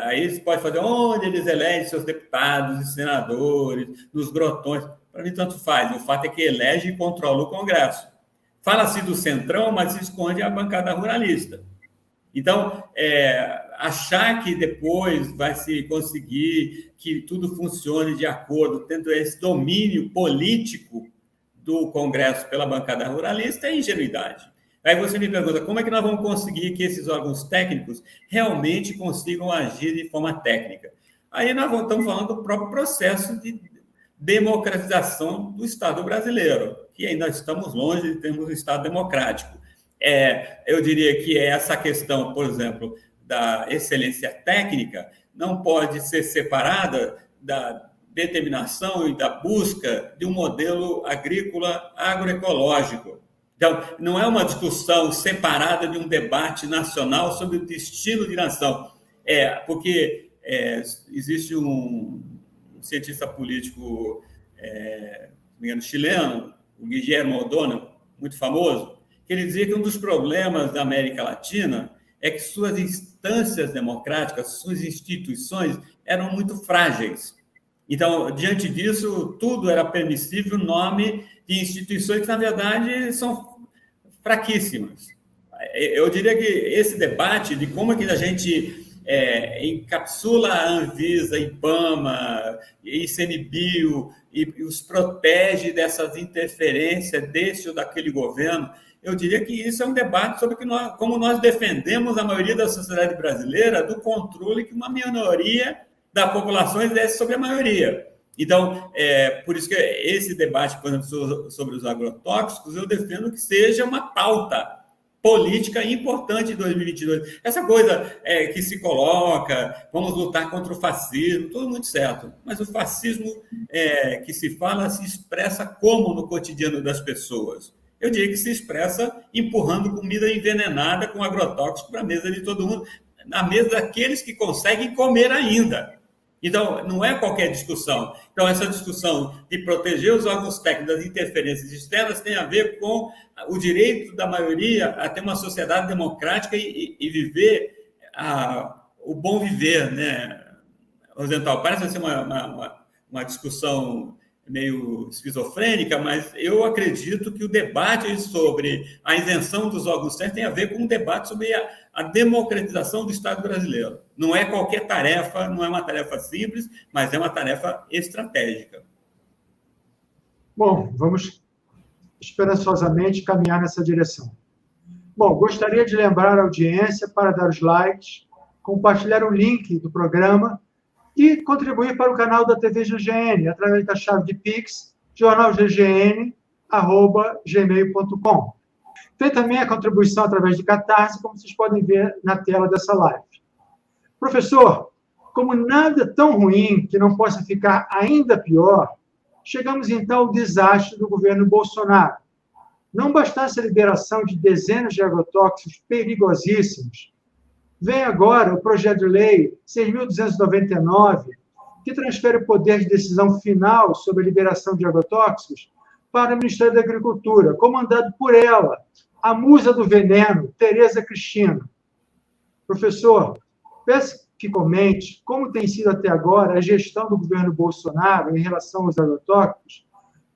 Aí eles podem fazer onde eles elegem seus deputados e senadores, nos grotões. Para mim, tanto faz. O fato é que elege e controla o Congresso. Fala-se do centrão, mas se esconde a bancada ruralista. Então, achar que depois vai se conseguir que tudo funcione de acordo, tendo esse domínio político do Congresso pela bancada ruralista é ingenuidade. Aí você me pergunta, como é que nós vamos conseguir que esses órgãos técnicos realmente consigam agir de forma técnica? Aí nós estamos falando do próprio processo de democratização do Estado brasileiro, que ainda estamos longe de termos um Estado democrático. Eu diria que essa questão, por exemplo, da excelência técnica não pode ser separada da determinação e da busca de um modelo agrícola agroecológico. Então, não é uma discussão separada de um debate nacional sobre o destino de nação. Porque existe um cientista político chileno, o Guillermo O'Donnell, muito famoso, que ele dizia que um dos problemas da América Latina é que suas instâncias democráticas, suas instituições eram muito frágeis. Então, diante disso, tudo era permissível no nome de instituições que, na verdade, são fraquíssimas. Eu diria que esse debate de como é que a gente encapsula a Anvisa, IBAMA, ICMBio e os protege dessas interferências desse ou daquele governo, eu diria que isso é um debate sobre como nós defendemos a maioria da sociedade brasileira do controle que uma minoria da população exerce sobre a maioria. Então, por isso que esse debate, por exemplo, sobre os agrotóxicos, eu defendo que seja uma pauta política importante em 2022. Essa coisa que se coloca, vamos lutar contra o fascismo, tudo muito certo. Mas o fascismo que se fala se expressa como no cotidiano das pessoas? Eu diria que se expressa empurrando comida envenenada com agrotóxico para a mesa de todo mundo, na mesa daqueles que conseguem comer ainda. Então, não é qualquer discussão. Então, essa discussão de proteger os órgãos técnicos das interferências externas tem a ver com o direito da maioria a ter uma sociedade democrática e viver o bom viver, né, Rosenthal? Parece ser uma discussão meio esquizofrênica, mas eu acredito que o debate sobre a isenção dos órgãos técnicos tem a ver com um debate sobre a democratização do Estado brasileiro. Não é qualquer tarefa, não é uma tarefa simples, mas é uma tarefa estratégica. Bom, vamos esperançosamente caminhar nessa direção. Bom, gostaria de lembrar a audiência para dar os likes, compartilhar o link do programa e contribuir para o canal da TV GGN através da chave de Pix, jornalggn@gmail.com. Tem também a contribuição através de Catarse, como vocês podem ver na tela dessa live. Professor, como nada tão ruim que não possa ficar ainda pior, chegamos então ao desastre do governo Bolsonaro. Não bastasse a liberação de dezenas de agrotóxicos perigosíssimos, vem agora o projeto de lei 6.299, que transfere o poder de decisão final sobre a liberação de agrotóxicos para o Ministério da Agricultura, comandado por ela, a musa do veneno, Tereza Cristina. Professor, peço que comente como tem sido até agora a gestão do governo Bolsonaro em relação aos agrotóxicos,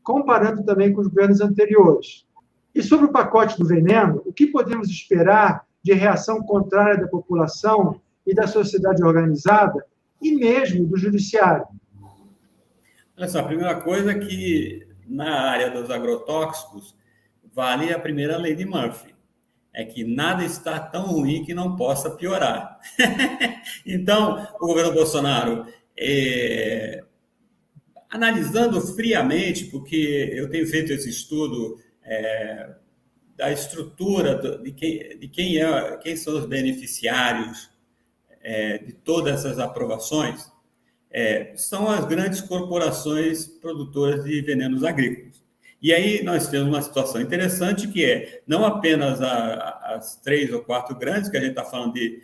comparando também com os governos anteriores. E sobre o pacote do veneno, o que podemos esperar de reação contrária da população e da sociedade organizada, e mesmo do judiciário? Olha só, a primeira coisa é que, na área dos agrotóxicos, vale a primeira lei de Murphy, é que nada está tão ruim que não possa piorar. Então, o governo Bolsonaro, analisando friamente, porque eu tenho feito esse estudo da estrutura de quem são os beneficiários de todas essas aprovações, são as grandes corporações produtoras de venenos agrícolas. E aí nós temos uma situação interessante que não apenas as 3 ou 4 grandes, que a gente está falando de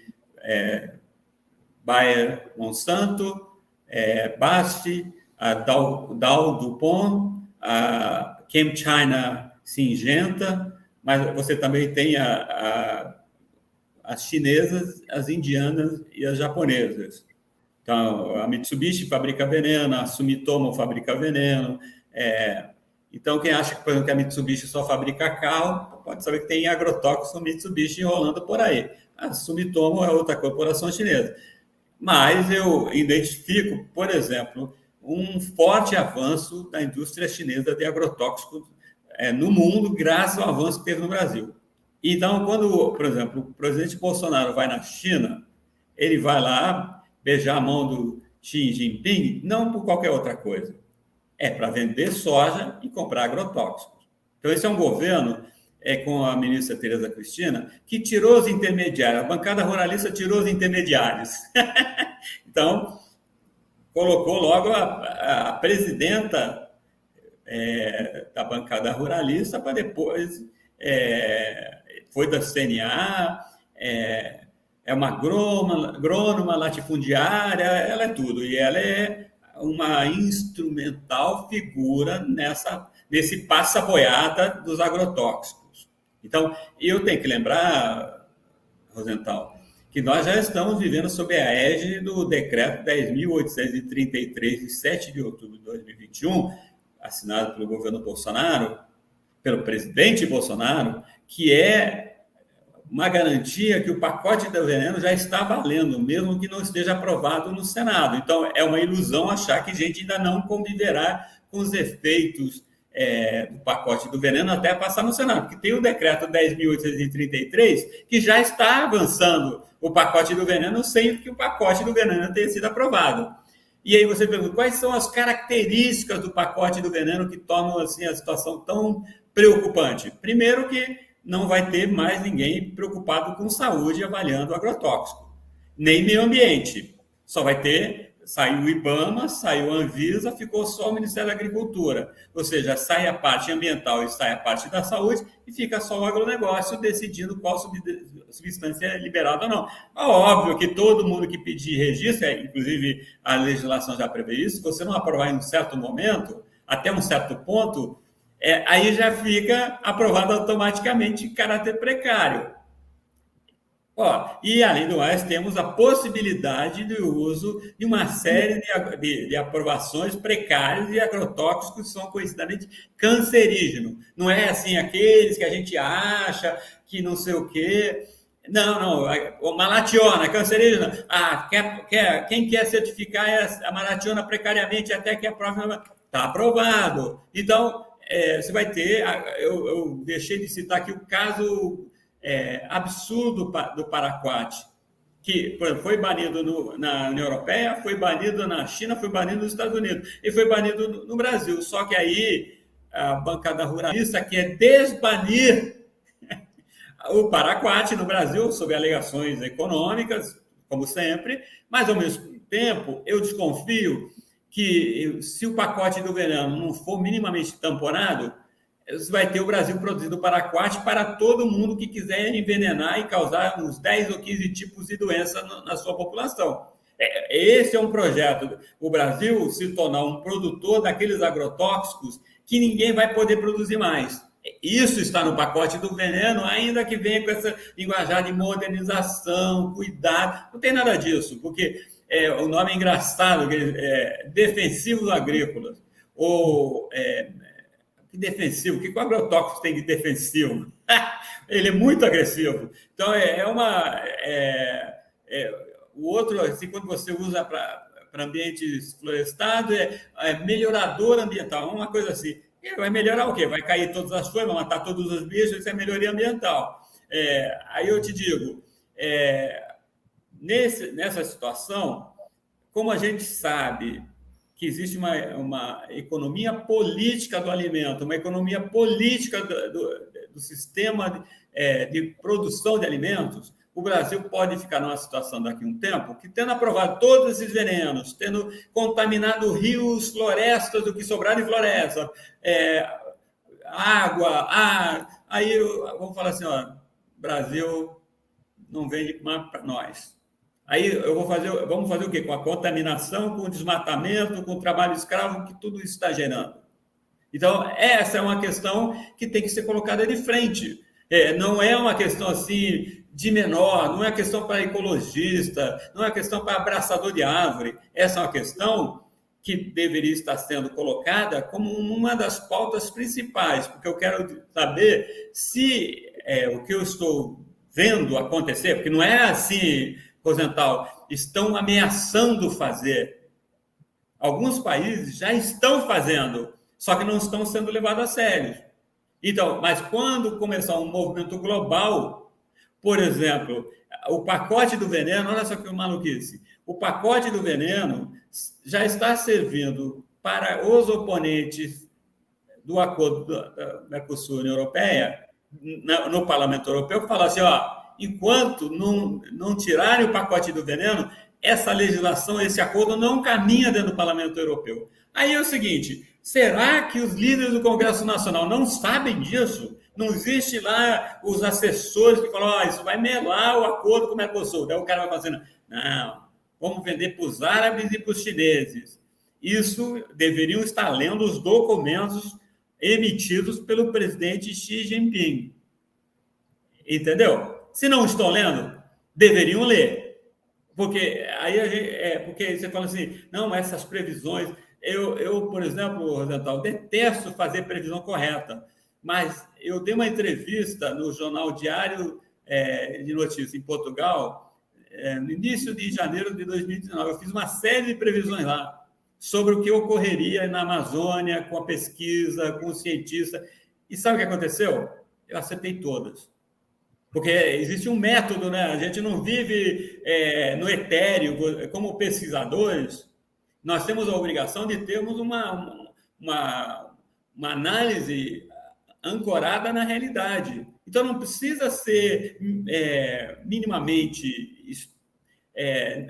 Bayer, Monsanto, BASF, a Dow DuPont, a ChemChina Syngenta, mas você também tem as chinesas, as indianas e as japonesas. Então, a Mitsubishi fabrica veneno, a Sumitomo fabrica veneno. Então, quem acha, por exemplo, que a Mitsubishi só fabrica carro, pode saber que tem agrotóxico Mitsubishi rolando por aí. A Sumitomo é outra corporação chinesa. Mas eu identifico, por exemplo, um forte avanço da indústria chinesa de agrotóxicos no mundo, graças ao avanço que teve no Brasil. Então, quando, por exemplo, o presidente Bolsonaro vai na China, ele vai lá beijar a mão do Xi Jinping, não por qualquer outra coisa. É para vender soja e comprar agrotóxicos. Então, esse é um governo, com a ministra Tereza Cristina, que tirou os intermediários. A bancada ruralista tirou os intermediários. Então, colocou logo a presidenta da bancada ruralista para depois... foi da CNA, é uma agrônoma, latifundiária, ela é tudo. E ela é uma instrumental figura nesse passa-boiada dos agrotóxicos. Então, eu tenho que lembrar, Rosenthal, que nós já estamos vivendo sob a égide do decreto 10.833, de 7 de outubro de 2021, assinado pelo governo Bolsonaro, pelo presidente Bolsonaro, que é uma garantia que o pacote do veneno já está valendo, mesmo que não esteja aprovado no Senado. Então, é uma ilusão achar que a gente ainda não conviverá com os efeitos do pacote do veneno até passar no Senado, porque tem o decreto 10.833, que já está avançando o pacote do veneno sem que o pacote do veneno tenha sido aprovado. E aí você pergunta, quais são as características do pacote do veneno que tornam assim, a situação tão preocupante? Primeiro que não vai ter mais ninguém preocupado com saúde avaliando o agrotóxico, nem meio ambiente. Só vai ter saiu o IBAMA, saiu a Anvisa, ficou só o Ministério da Agricultura. Ou seja, sai a parte ambiental e sai a parte da saúde e fica só o agronegócio decidindo qual substância é liberada ou não. É óbvio que todo mundo que pedir registro, inclusive a legislação já prevê isso, se você não aprovar em um certo momento, até um certo ponto, aí já fica aprovado automaticamente em caráter precário. E, além do mais, temos a possibilidade do uso de uma série de aprovações precárias de agrotóxicos que são conhecidamente cancerígenos. Não é assim aqueles que a gente acha que não sei o quê. Não. A malationa, cancerígena. Quem quer certificar a malationa precariamente até que a prova está aprovado. Então, você vai ter... Eu deixei de citar aqui o caso... absurdo do paraquat, que por exemplo, foi banido na União Europeia, foi banido na China, foi banido nos Estados Unidos e foi banido no Brasil. Só que aí a bancada ruralista quer desbanir o paraquat no Brasil, sob alegações econômicas, como sempre, mas ao mesmo tempo eu desconfio que se o pacote do veneno não for minimamente tamponado, você vai ter o Brasil produzindo paraquat para todo mundo que quiser envenenar e causar uns 10 ou 15 tipos de doença na sua população. Esse é um projeto. O Brasil se tornar um produtor daqueles agrotóxicos que ninguém vai poder produzir mais. Isso está no pacote do veneno, ainda que venha com essa linguajar de modernização, cuidado. Não tem nada disso, porque o nome é engraçado, defensivos agrícolas, ou... Que defensivo? O que o agrotóxico tem de defensivo? Ele é muito agressivo. Então, o outro, assim, quando você usa para ambientes florestados, é melhorador ambiental, uma coisa assim. E vai melhorar o quê? Vai cair todas as folhas, vai matar todos os bichos, isso é melhoria ambiental. Aí eu te digo, nessa situação, como a gente sabe que existe uma economia política do alimento, uma economia política do sistema de produção de alimentos, o Brasil pode ficar numa situação daqui a um tempo que, tendo aprovado todos esses venenos, tendo contaminado rios, florestas, o que sobrar de floresta, água, ar, aí vamos falar assim, Brasil não vende mais para nós. Aí vamos fazer o quê? Com a contaminação, com o desmatamento, com o trabalho escravo, que tudo isso está gerando. Então, essa é uma questão que tem que ser colocada de frente. Não é uma questão assim de menor, não é questão para ecologista, não é questão para abraçador de árvore. Essa é uma questão que deveria estar sendo colocada como uma das pautas principais, porque eu quero saber se o que eu estou vendo acontecer, porque não é assim... Rosenthal, estão ameaçando fazer. Alguns países já estão fazendo, só que não estão sendo levados a sério. Então, mas quando começar um movimento global, por exemplo, o pacote do veneno, olha só que maluquice, o pacote do veneno já está servindo para os oponentes do acordo da Mercosul-União Europeia, no Parlamento Europeu, falar assim, enquanto não tirarem o pacote do veneno, essa legislação, esse acordo não caminha dentro do Parlamento Europeu. Aí é o seguinte, será que os líderes do Congresso Nacional não sabem disso? Não existe lá os assessores que falam, isso vai melar o acordo com o Mercosul. Daí o cara vai fazendo, não, vamos vender para os árabes e para os chineses. Isso deveriam estar lendo os documentos emitidos pelo presidente Xi Jinping. Entendeu? Se não estão lendo, deveriam ler. Porque aí porque você fala assim, não, essas previsões... Eu, por exemplo, Rosenthal, detesto fazer previsão correta, mas eu dei uma entrevista no Jornal Diário de Notícias em Portugal, no início de janeiro de 2019. Eu fiz uma série de previsões lá sobre o que ocorreria na Amazônia com a pesquisa, com o cientista. E sabe o que aconteceu? Eu acertei todas. Porque existe um método, né? A gente não vive no etéreo. Como pesquisadores, nós temos a obrigação de termos uma análise ancorada na realidade. Então, não precisa ser minimamente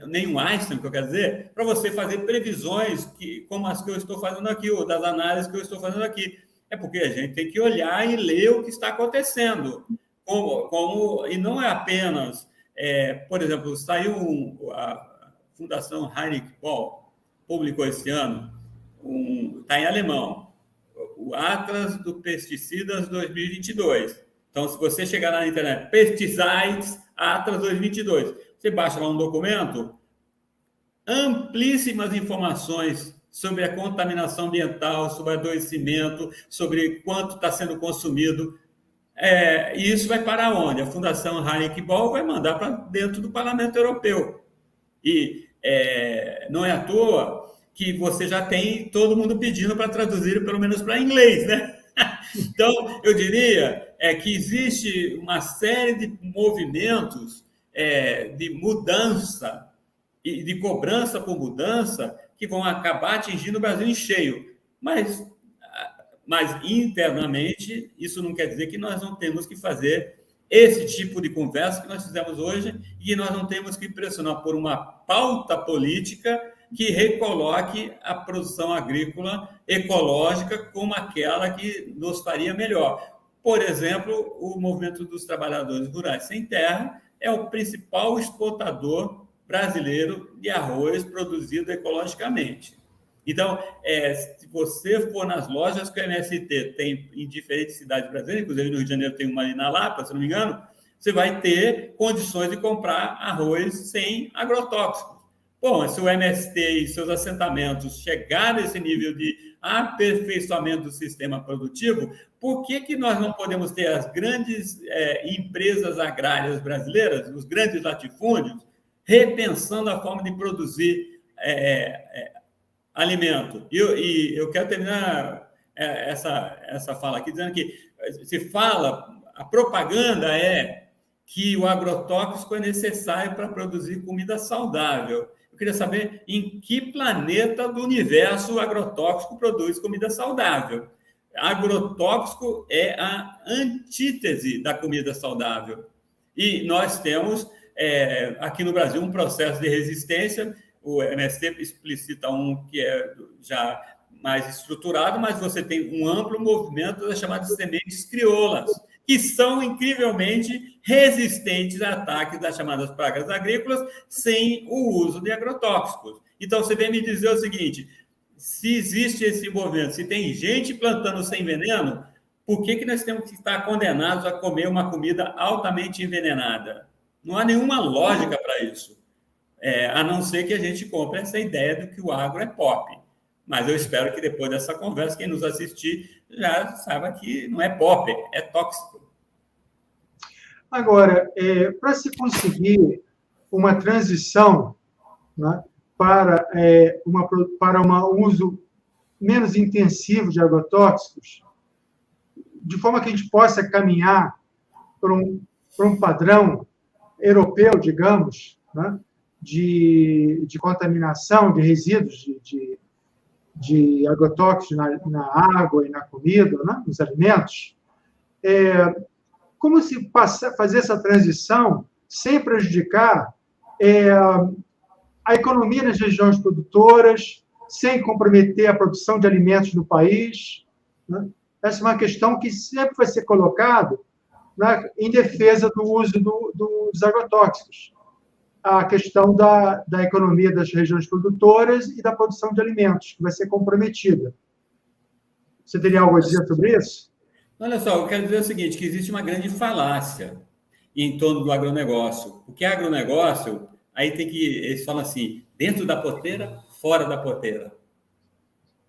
nenhum Einstein, que eu quero dizer, para você fazer previsões como as que eu estou fazendo aqui, ou das análises que eu estou fazendo aqui. É porque a gente tem que olhar e ler o que está acontecendo. E não é apenas, por exemplo, saiu a Fundação Heinrich Böll, publicou esse ano, está em alemão, o Atlas do Pesticidas 2022. Então, se você chegar lá na internet, Pesticides Atlas 2022, você baixa lá um documento, amplíssimas informações sobre a contaminação ambiental, sobre o adoecimento, sobre quanto está sendo consumido. E isso vai para onde? A Fundação Heinrich Böll vai mandar para dentro do Parlamento Europeu. E não é à toa que você já tem todo mundo pedindo para traduzir, pelo menos para inglês, né? Então, eu diria que existe uma série de movimentos de mudança e de cobrança por mudança que vão acabar atingindo o Brasil em cheio. Mas internamente, isso não quer dizer que nós não temos que fazer esse tipo de conversa que nós fizemos hoje e que nós não temos que pressionar por uma pauta política que recoloque a produção agrícola ecológica como aquela que nos faria melhor. Por exemplo, o movimento dos trabalhadores rurais sem terra é o principal exportador brasileiro de arroz produzido ecologicamente. Então, se você for nas lojas que o MST tem em diferentes cidades brasileiras, inclusive no Rio de Janeiro tem uma ali na Lapa, se não me engano, você vai ter condições de comprar arroz sem agrotóxicos. Bom, se o MST e seus assentamentos chegarem a esse nível de aperfeiçoamento do sistema produtivo, por que nós não podemos ter as grandes empresas agrárias brasileiras, os grandes latifúndios, repensando a forma de produzir alimento? E eu quero terminar essa fala aqui dizendo que a propaganda é que o agrotóxico é necessário para produzir comida saudável. Eu queria saber em que planeta do universo o agrotóxico produz comida saudável. Agrotóxico é a antítese da comida saudável. E nós temos, aqui no Brasil, um processo de resistência. O MST explicita um que é já mais estruturado, mas você tem um amplo movimento das chamadas sementes crioulas, que são incrivelmente resistentes a ataques das chamadas pragas agrícolas sem o uso de agrotóxicos. Então, você vem me dizer o seguinte: se existe esse movimento, se tem gente plantando sem veneno, por que nós temos que estar condenados a comer uma comida altamente envenenada? Não há nenhuma lógica para isso, a não ser que a gente compre essa ideia de que o agro é pop. Mas eu espero que depois dessa conversa, quem nos assistir já saiba que não é pop, é tóxico. Agora, para se conseguir uma transição, né, para um uso menos intensivo de agrotóxicos, de forma que a gente possa caminhar para um padrão europeu, digamos, né, de contaminação de resíduos de agrotóxicos na água e na comida, né, nos alimentos, como se fazer essa transição sem prejudicar a economia nas regiões produtoras, sem comprometer a produção de alimentos no país, né? Essa é uma questão que sempre vai ser colocada, né, em defesa do uso dos agrotóxicos. A questão da economia das regiões produtoras e da produção de alimentos, que vai ser comprometida. Você teria algo a dizer sobre isso? Olha só, eu quero dizer o seguinte, que existe uma grande falácia em torno do agronegócio. O que é agronegócio, aí eles falam assim, dentro da porteira, fora da porteira.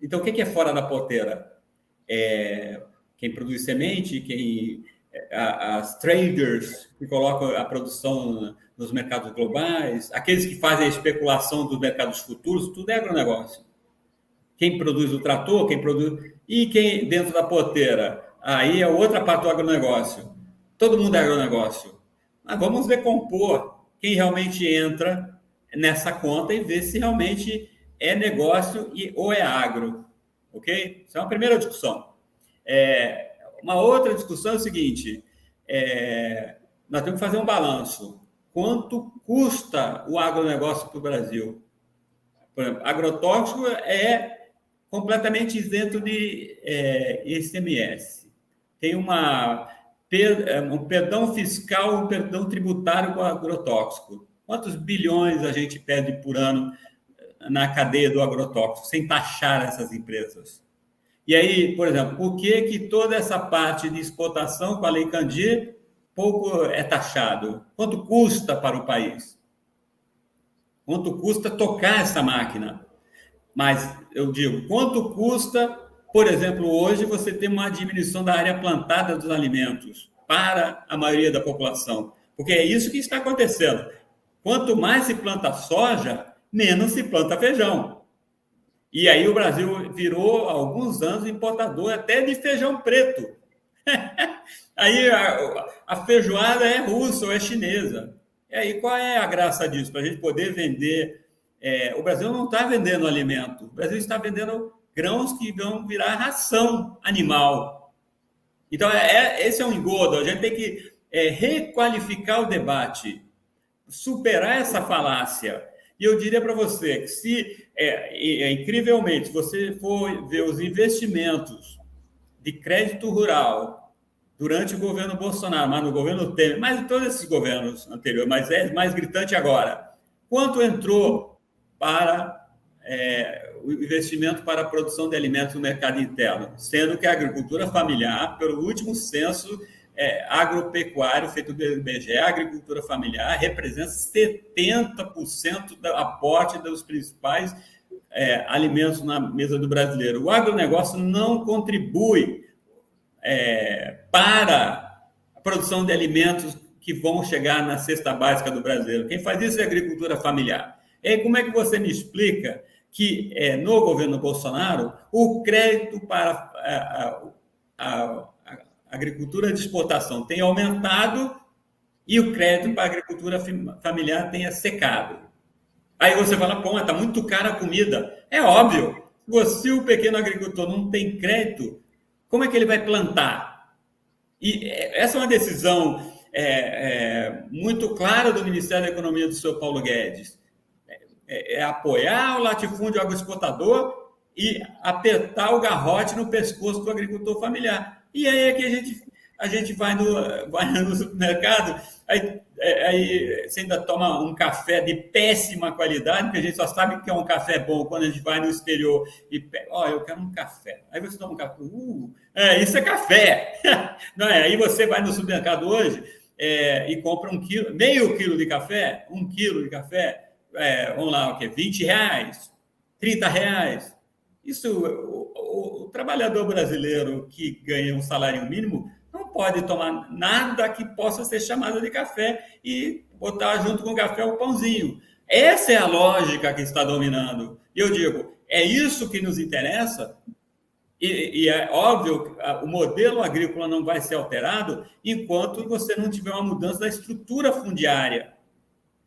Então, o que é fora da porteira? Quem produz semente, as traders que colocam a produção nos mercados globais, aqueles que fazem a especulação dos mercados futuros, tudo é agronegócio. Quem produz o trator, e quem dentro da porteira, aí é outra parte do agronegócio. Todo mundo é agronegócio. Mas vamos decompor quem realmente entra nessa conta e ver se realmente é negócio ou é agro. Ok? Isso é uma primeira discussão. Uma outra discussão é o seguinte, nós temos que fazer um balanço. quanto custa o agronegócio para o Brasil. Por exemplo, agrotóxico é completamente isento de ICMS. Tem um perdão fiscal, um perdão tributário com o agrotóxico. Quantos bilhões a gente perde por ano na cadeia do agrotóxico, sem taxar essas empresas? E aí, por exemplo, por que toda essa parte de exportação com a Lei Candir pouco é taxado? Quanto custa para o país? Quanto custa tocar essa máquina? Mas eu digo, quanto custa, por exemplo, hoje você tem uma diminuição da área plantada dos alimentos para a maioria da população? Porque é isso que está acontecendo. Quanto mais se planta soja, menos se planta feijão. E aí o Brasil virou, há alguns anos, importador até de feijão preto. Aí a feijoada é russa ou é chinesa. E aí qual é a graça disso? Para a gente poder vender... o Brasil não está vendendo alimento. O Brasil está vendendo grãos que vão virar ração animal. Então, esse é um engodo. A gente tem que requalificar o debate, superar essa falácia. E eu diria para você que se, incrivelmente, se você for ver os investimentos de crédito rural durante o governo Bolsonaro, mas no governo Temer, mas em todos esses governos anteriores, mas é mais gritante agora, quanto entrou para o investimento para a produção de alimentos no mercado interno, sendo que a agricultura familiar, pelo último censo agropecuário feito pelo IBGE, a agricultura familiar representa 70% do aporte dos principais alimentos na mesa do brasileiro. O agronegócio não contribui para a produção de alimentos que vão chegar na cesta básica do brasileiro. Quem faz isso é a agricultura familiar. E aí, como é que você me explica que no governo Bolsonaro o crédito para a agricultura de exportação tem aumentado e o crédito para a agricultura familiar tenha secado? Aí você fala, pô, está muito cara a comida. É óbvio, se o pequeno agricultor não tem crédito, como é que ele vai plantar? E essa é uma decisão muito clara do Ministério da Economia do senhor Paulo Guedes. Apoiar o latifúndio agroexportador e apertar o garrote no pescoço do agricultor familiar. E aí é que a gente vai no supermercado, aí você ainda toma um café de péssima qualidade, porque a gente só sabe que é um café bom quando a gente vai no exterior e eu quero um café. Aí você toma um café, isso é café. Não é? Aí você vai no supermercado hoje e compra meio quilo de café, 1 quilo de café, vamos lá, R$20, R$30. Isso, o trabalhador brasileiro que ganha um salário mínimo não pode tomar nada que possa ser chamado de café e botar junto com o café o pãozinho. Essa é a lógica que está dominando. E eu digo, é isso que nos interessa? E é óbvio que o modelo agrícola não vai ser alterado enquanto você não tiver uma mudança da estrutura fundiária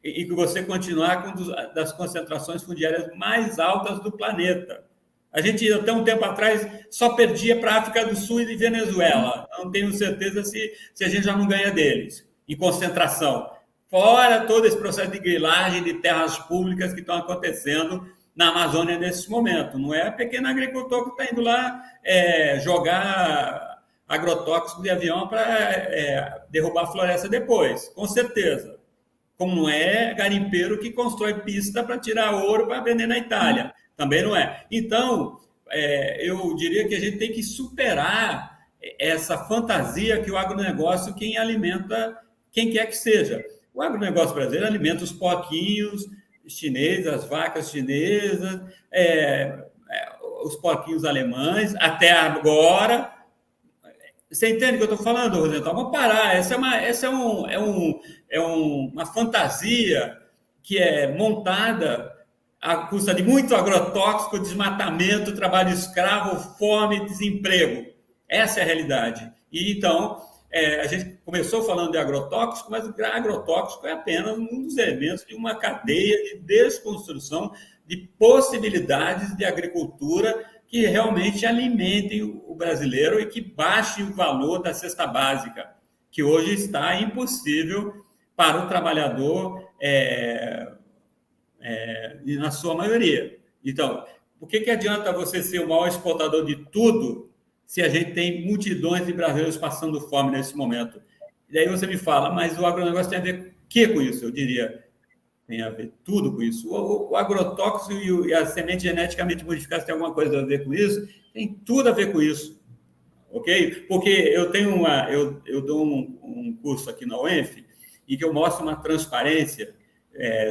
e que você continuar com das concentrações fundiárias mais altas do planeta. A gente, até um tempo atrás, só perdia para a África do Sul e Venezuela. Não tenho certeza se a gente já não ganha deles, em concentração. Fora todo esse processo de grilagem de terras públicas que estão acontecendo na Amazônia nesse momento. Não é pequeno agricultor que está indo lá jogar agrotóxico de avião para derrubar a floresta depois, com certeza. Como não é garimpeiro que constrói pista para tirar ouro para vender na Itália. Também não é. Então, eu diria que a gente tem que superar essa fantasia que o agronegócio, quem alimenta, quem quer que seja. O agronegócio brasileiro alimenta os porquinhos chineses, as vacas chinesas, os porquinhos alemães, até agora. Você entende o que eu estou falando, Rosenthal? Vamos parar. Essa é uma fantasia que é montada à custa de muito agrotóxico, desmatamento, trabalho escravo, fome, desemprego. Essa é a realidade. E então, a gente começou falando de agrotóxico, mas o agrotóxico é apenas um dos elementos de uma cadeia de desconstrução de possibilidades de agricultura que realmente alimentem o brasileiro e que baixem o valor da cesta básica, que hoje está impossível para o trabalhador, na sua maioria. Então, por que adianta você ser o maior exportador de tudo se a gente tem multidões de brasileiros passando fome nesse momento? E aí você me fala, mas o agronegócio tem a ver o que com isso? Eu diria, tem a ver tudo com isso. O agrotóxico e a semente geneticamente modificada tem alguma coisa a ver com isso? Tem tudo a ver com isso, ok? Porque eu tenho eu dou um curso aqui na UENF e que eu mostro uma transparência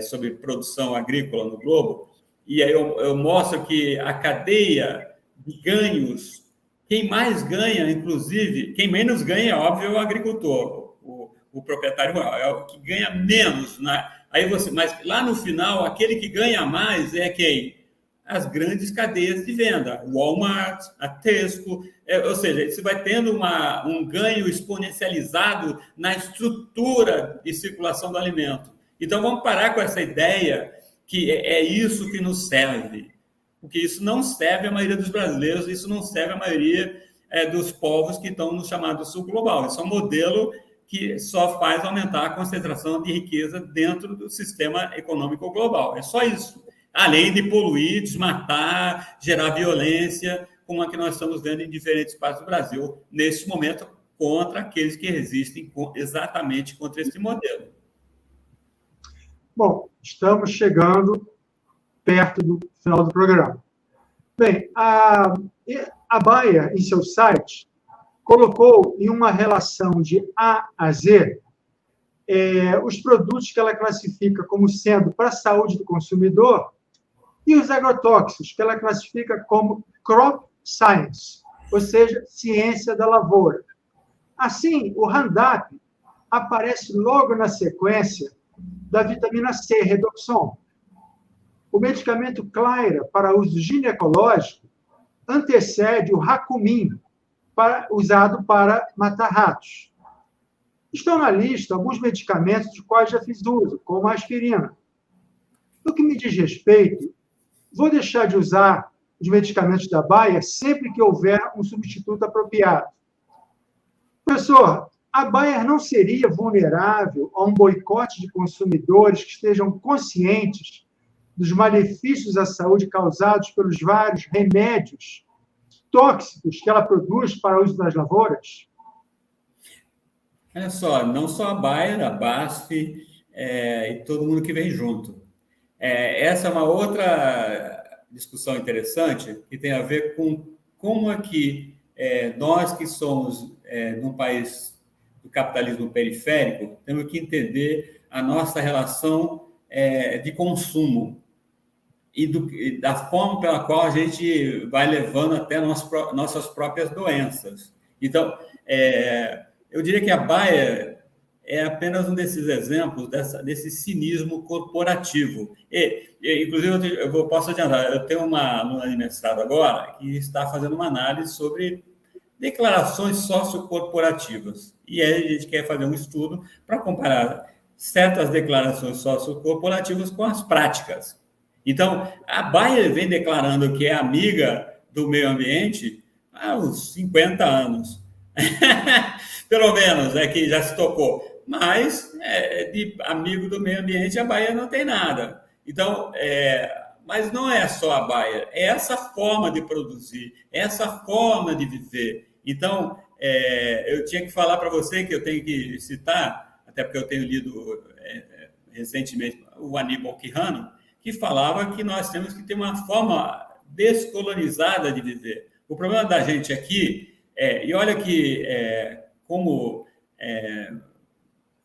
sobre produção agrícola no globo, e aí eu mostro que a cadeia de ganhos, quem mais ganha, inclusive, quem menos ganha, é óbvio, é o agricultor, o proprietário rural, é o que ganha menos. Mas lá no final, aquele que ganha mais é quem? As grandes cadeias de venda, o Walmart, a Tesco, ou seja, você vai tendo um ganho exponencializado na estrutura de circulação do alimento. Então, vamos parar com essa ideia que é isso que nos serve, porque isso não serve à maioria dos brasileiros, isso não serve à maioria dos povos que estão no chamado sul global. Isso é um modelo que só faz aumentar a concentração de riqueza dentro do sistema econômico global. É só isso. Além de poluir, desmatar, gerar violência, como a que nós estamos vendo em diferentes partes do Brasil, nesse momento, contra aqueles que resistem exatamente contra esse modelo. Bom, estamos chegando perto do final do programa. Bem, a Bayer, em seu site, colocou em uma relação de A a Z os produtos que ela classifica como sendo para a saúde do consumidor e os agrotóxicos, que ela classifica como crop science, ou seja, ciência da lavoura. Assim, o Roundup aparece logo na sequência da vitamina C, Redoxon. O medicamento Claira, para uso ginecológico, antecede o Racumin, usado para matar ratos. Estão na lista alguns medicamentos dos quais já fiz uso, como a aspirina. No que me diz respeito, vou deixar de usar os medicamentos da Bayer sempre que houver um substituto apropriado. Professor, a Bayer não seria vulnerável a um boicote de consumidores que estejam conscientes dos malefícios à saúde causados pelos vários remédios tóxicos que ela produz para o uso das lavouras? Olha só, não só a Bayer, a BASF e todo mundo que vem junto. Essa é uma outra discussão interessante que tem a ver com como é que nós que somos num país do capitalismo periférico, temos que entender a nossa relação de consumo e da forma pela qual a gente vai levando até nossas próprias doenças. Então, eu diria que a Bayer é apenas um desses exemplos desse cinismo corporativo. Inclusive, eu posso adiantar, eu tenho uma aluna de mestrado agora que está fazendo uma análise sobre declarações sociocorporativas. E aí a gente quer fazer um estudo para comparar certas declarações sociocorporativas com as práticas. Então, a Bayer vem declarando que é amiga do meio ambiente há uns 50 anos. Pelo menos, que já se tocou. Mas, de amigo do meio ambiente, a Bayer não tem nada. Então, mas não é só a Bayer, é essa forma de produzir, essa forma de viver. Então, eu tinha que falar para você que eu tenho que citar, até porque eu tenho lido recentemente o Aníbal Quijano, que falava que nós temos que ter uma forma descolonizada de viver. O problema da gente aqui e olha que, como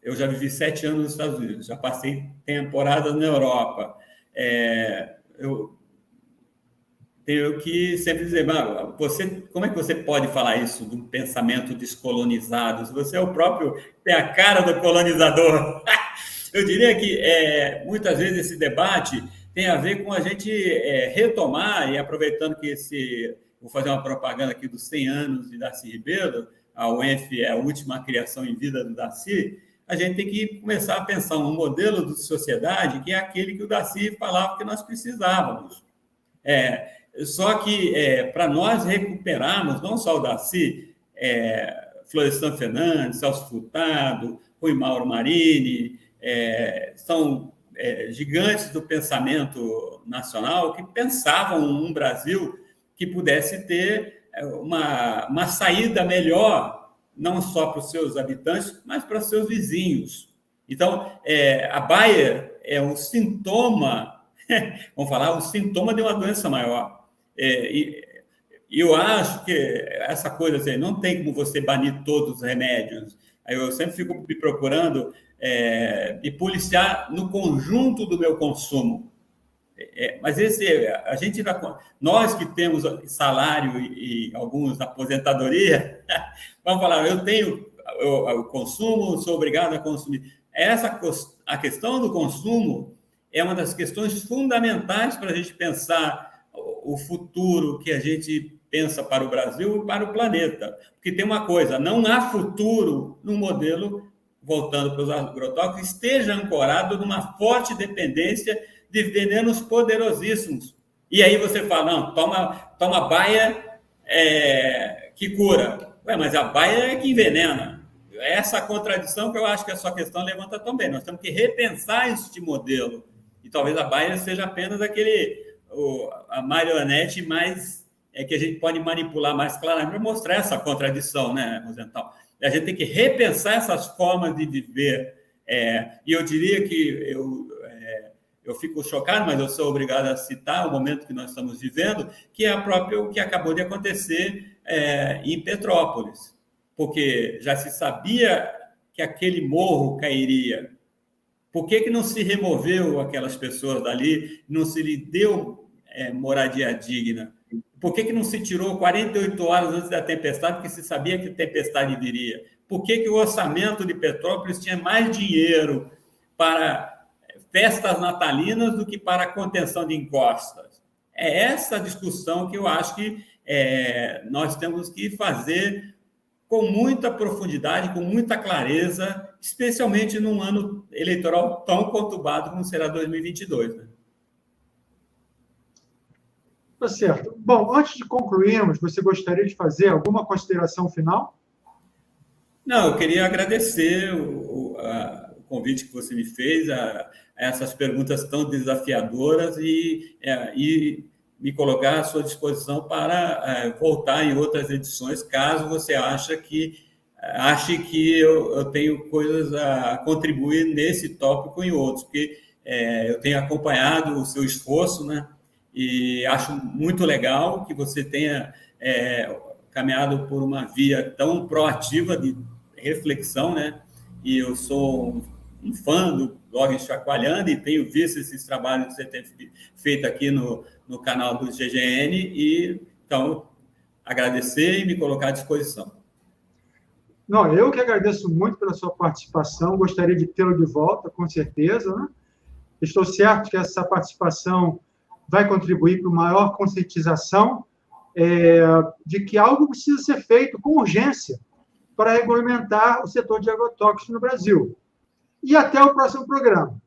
eu já vivi 7 anos nos Estados Unidos, já passei temporadas na Europa, eu tenho que sempre dizer, como é que você pode falar isso de um pensamento descolonizado? Se você é o próprio, tem a cara do colonizador. Eu diria que muitas vezes esse debate tem a ver com a gente retomar, e aproveitando que vou fazer uma propaganda aqui dos 100 anos de Darcy Ribeiro, a UENF é a última criação em vida do Darcy, a gente tem que começar a pensar um modelo de sociedade que é aquele que o Darcy falava que nós precisávamos. Só que, para nós recuperarmos, não só o Darcy, Florestan Fernandes, Celso Furtado, Rui Mauro Marini, são gigantes do pensamento nacional que pensavam um Brasil que pudesse ter uma saída melhor, não só para os seus habitantes, mas para os seus vizinhos. Então, a Bayer é um sintoma, vamos falar, um sintoma de uma doença maior. E eu acho que essa coisa, assim, não tem como você banir todos os remédios. Eu sempre fico me procurando me policiar no conjunto do meu consumo. Mas a gente nós que temos salário e alguns aposentadoria, vamos falar, eu consumo, sou obrigado a consumir. A questão do consumo é uma das questões fundamentais para a gente pensar o futuro que a gente pensa para o Brasil e para o planeta. Porque tem uma coisa, não há futuro num modelo, voltando para os agrotóxicos, que esteja ancorado numa forte dependência de venenos poderosíssimos. E aí você fala, não, toma Bayer que cura. Mas a Bayer é que envenena. Essa contradição que eu acho que a sua questão levanta também. Nós temos que repensar este modelo. E talvez a Bayer seja apenas a marionete mais que a gente pode manipular mais claramente para mostrar essa contradição, né, Rosenthal? A gente tem que repensar essas formas de viver. E eu diria que eu fico chocado, mas eu sou obrigado a citar o momento que nós estamos vivendo, que é o que acabou de acontecer em Petrópolis. Porque já se sabia que aquele morro cairia. Por que não se removeu aquelas pessoas dali, não se lhe deu moradia digna? Por que não se tirou 48 horas antes da tempestade, porque se sabia que a tempestade viria? Por que o orçamento de Petrópolis tinha mais dinheiro para festas natalinas do que para a contenção de encostas? É essa discussão que eu acho que nós temos que fazer com muita profundidade, com muita clareza, especialmente num ano eleitoral tão conturbado como será 2022. Né? Tá certo. Bom, antes de concluirmos, você gostaria de fazer alguma consideração final? Não, eu queria agradecer o convite que você me fez, a essas perguntas tão desafiadoras e me colocar à sua disposição para voltar em outras edições, caso você ache que eu tenho coisas a contribuir nesse tópico e em outros, porque eu tenho acompanhado o seu esforço, né? E acho muito legal que você tenha caminhado por uma via tão proativa de reflexão, né? E eu sou um fã do blog Chacoalhando e tenho visto esses trabalhos que você tem feito aqui no canal do GGN e, então, agradecer e me colocar à disposição. Não, eu que agradeço muito pela sua participação, gostaria de tê-lo de volta, com certeza, né? Estou certo que essa participação vai contribuir para uma maior conscientização de que algo precisa ser feito com urgência para regulamentar o setor de agrotóxicos no Brasil. E até o próximo programa.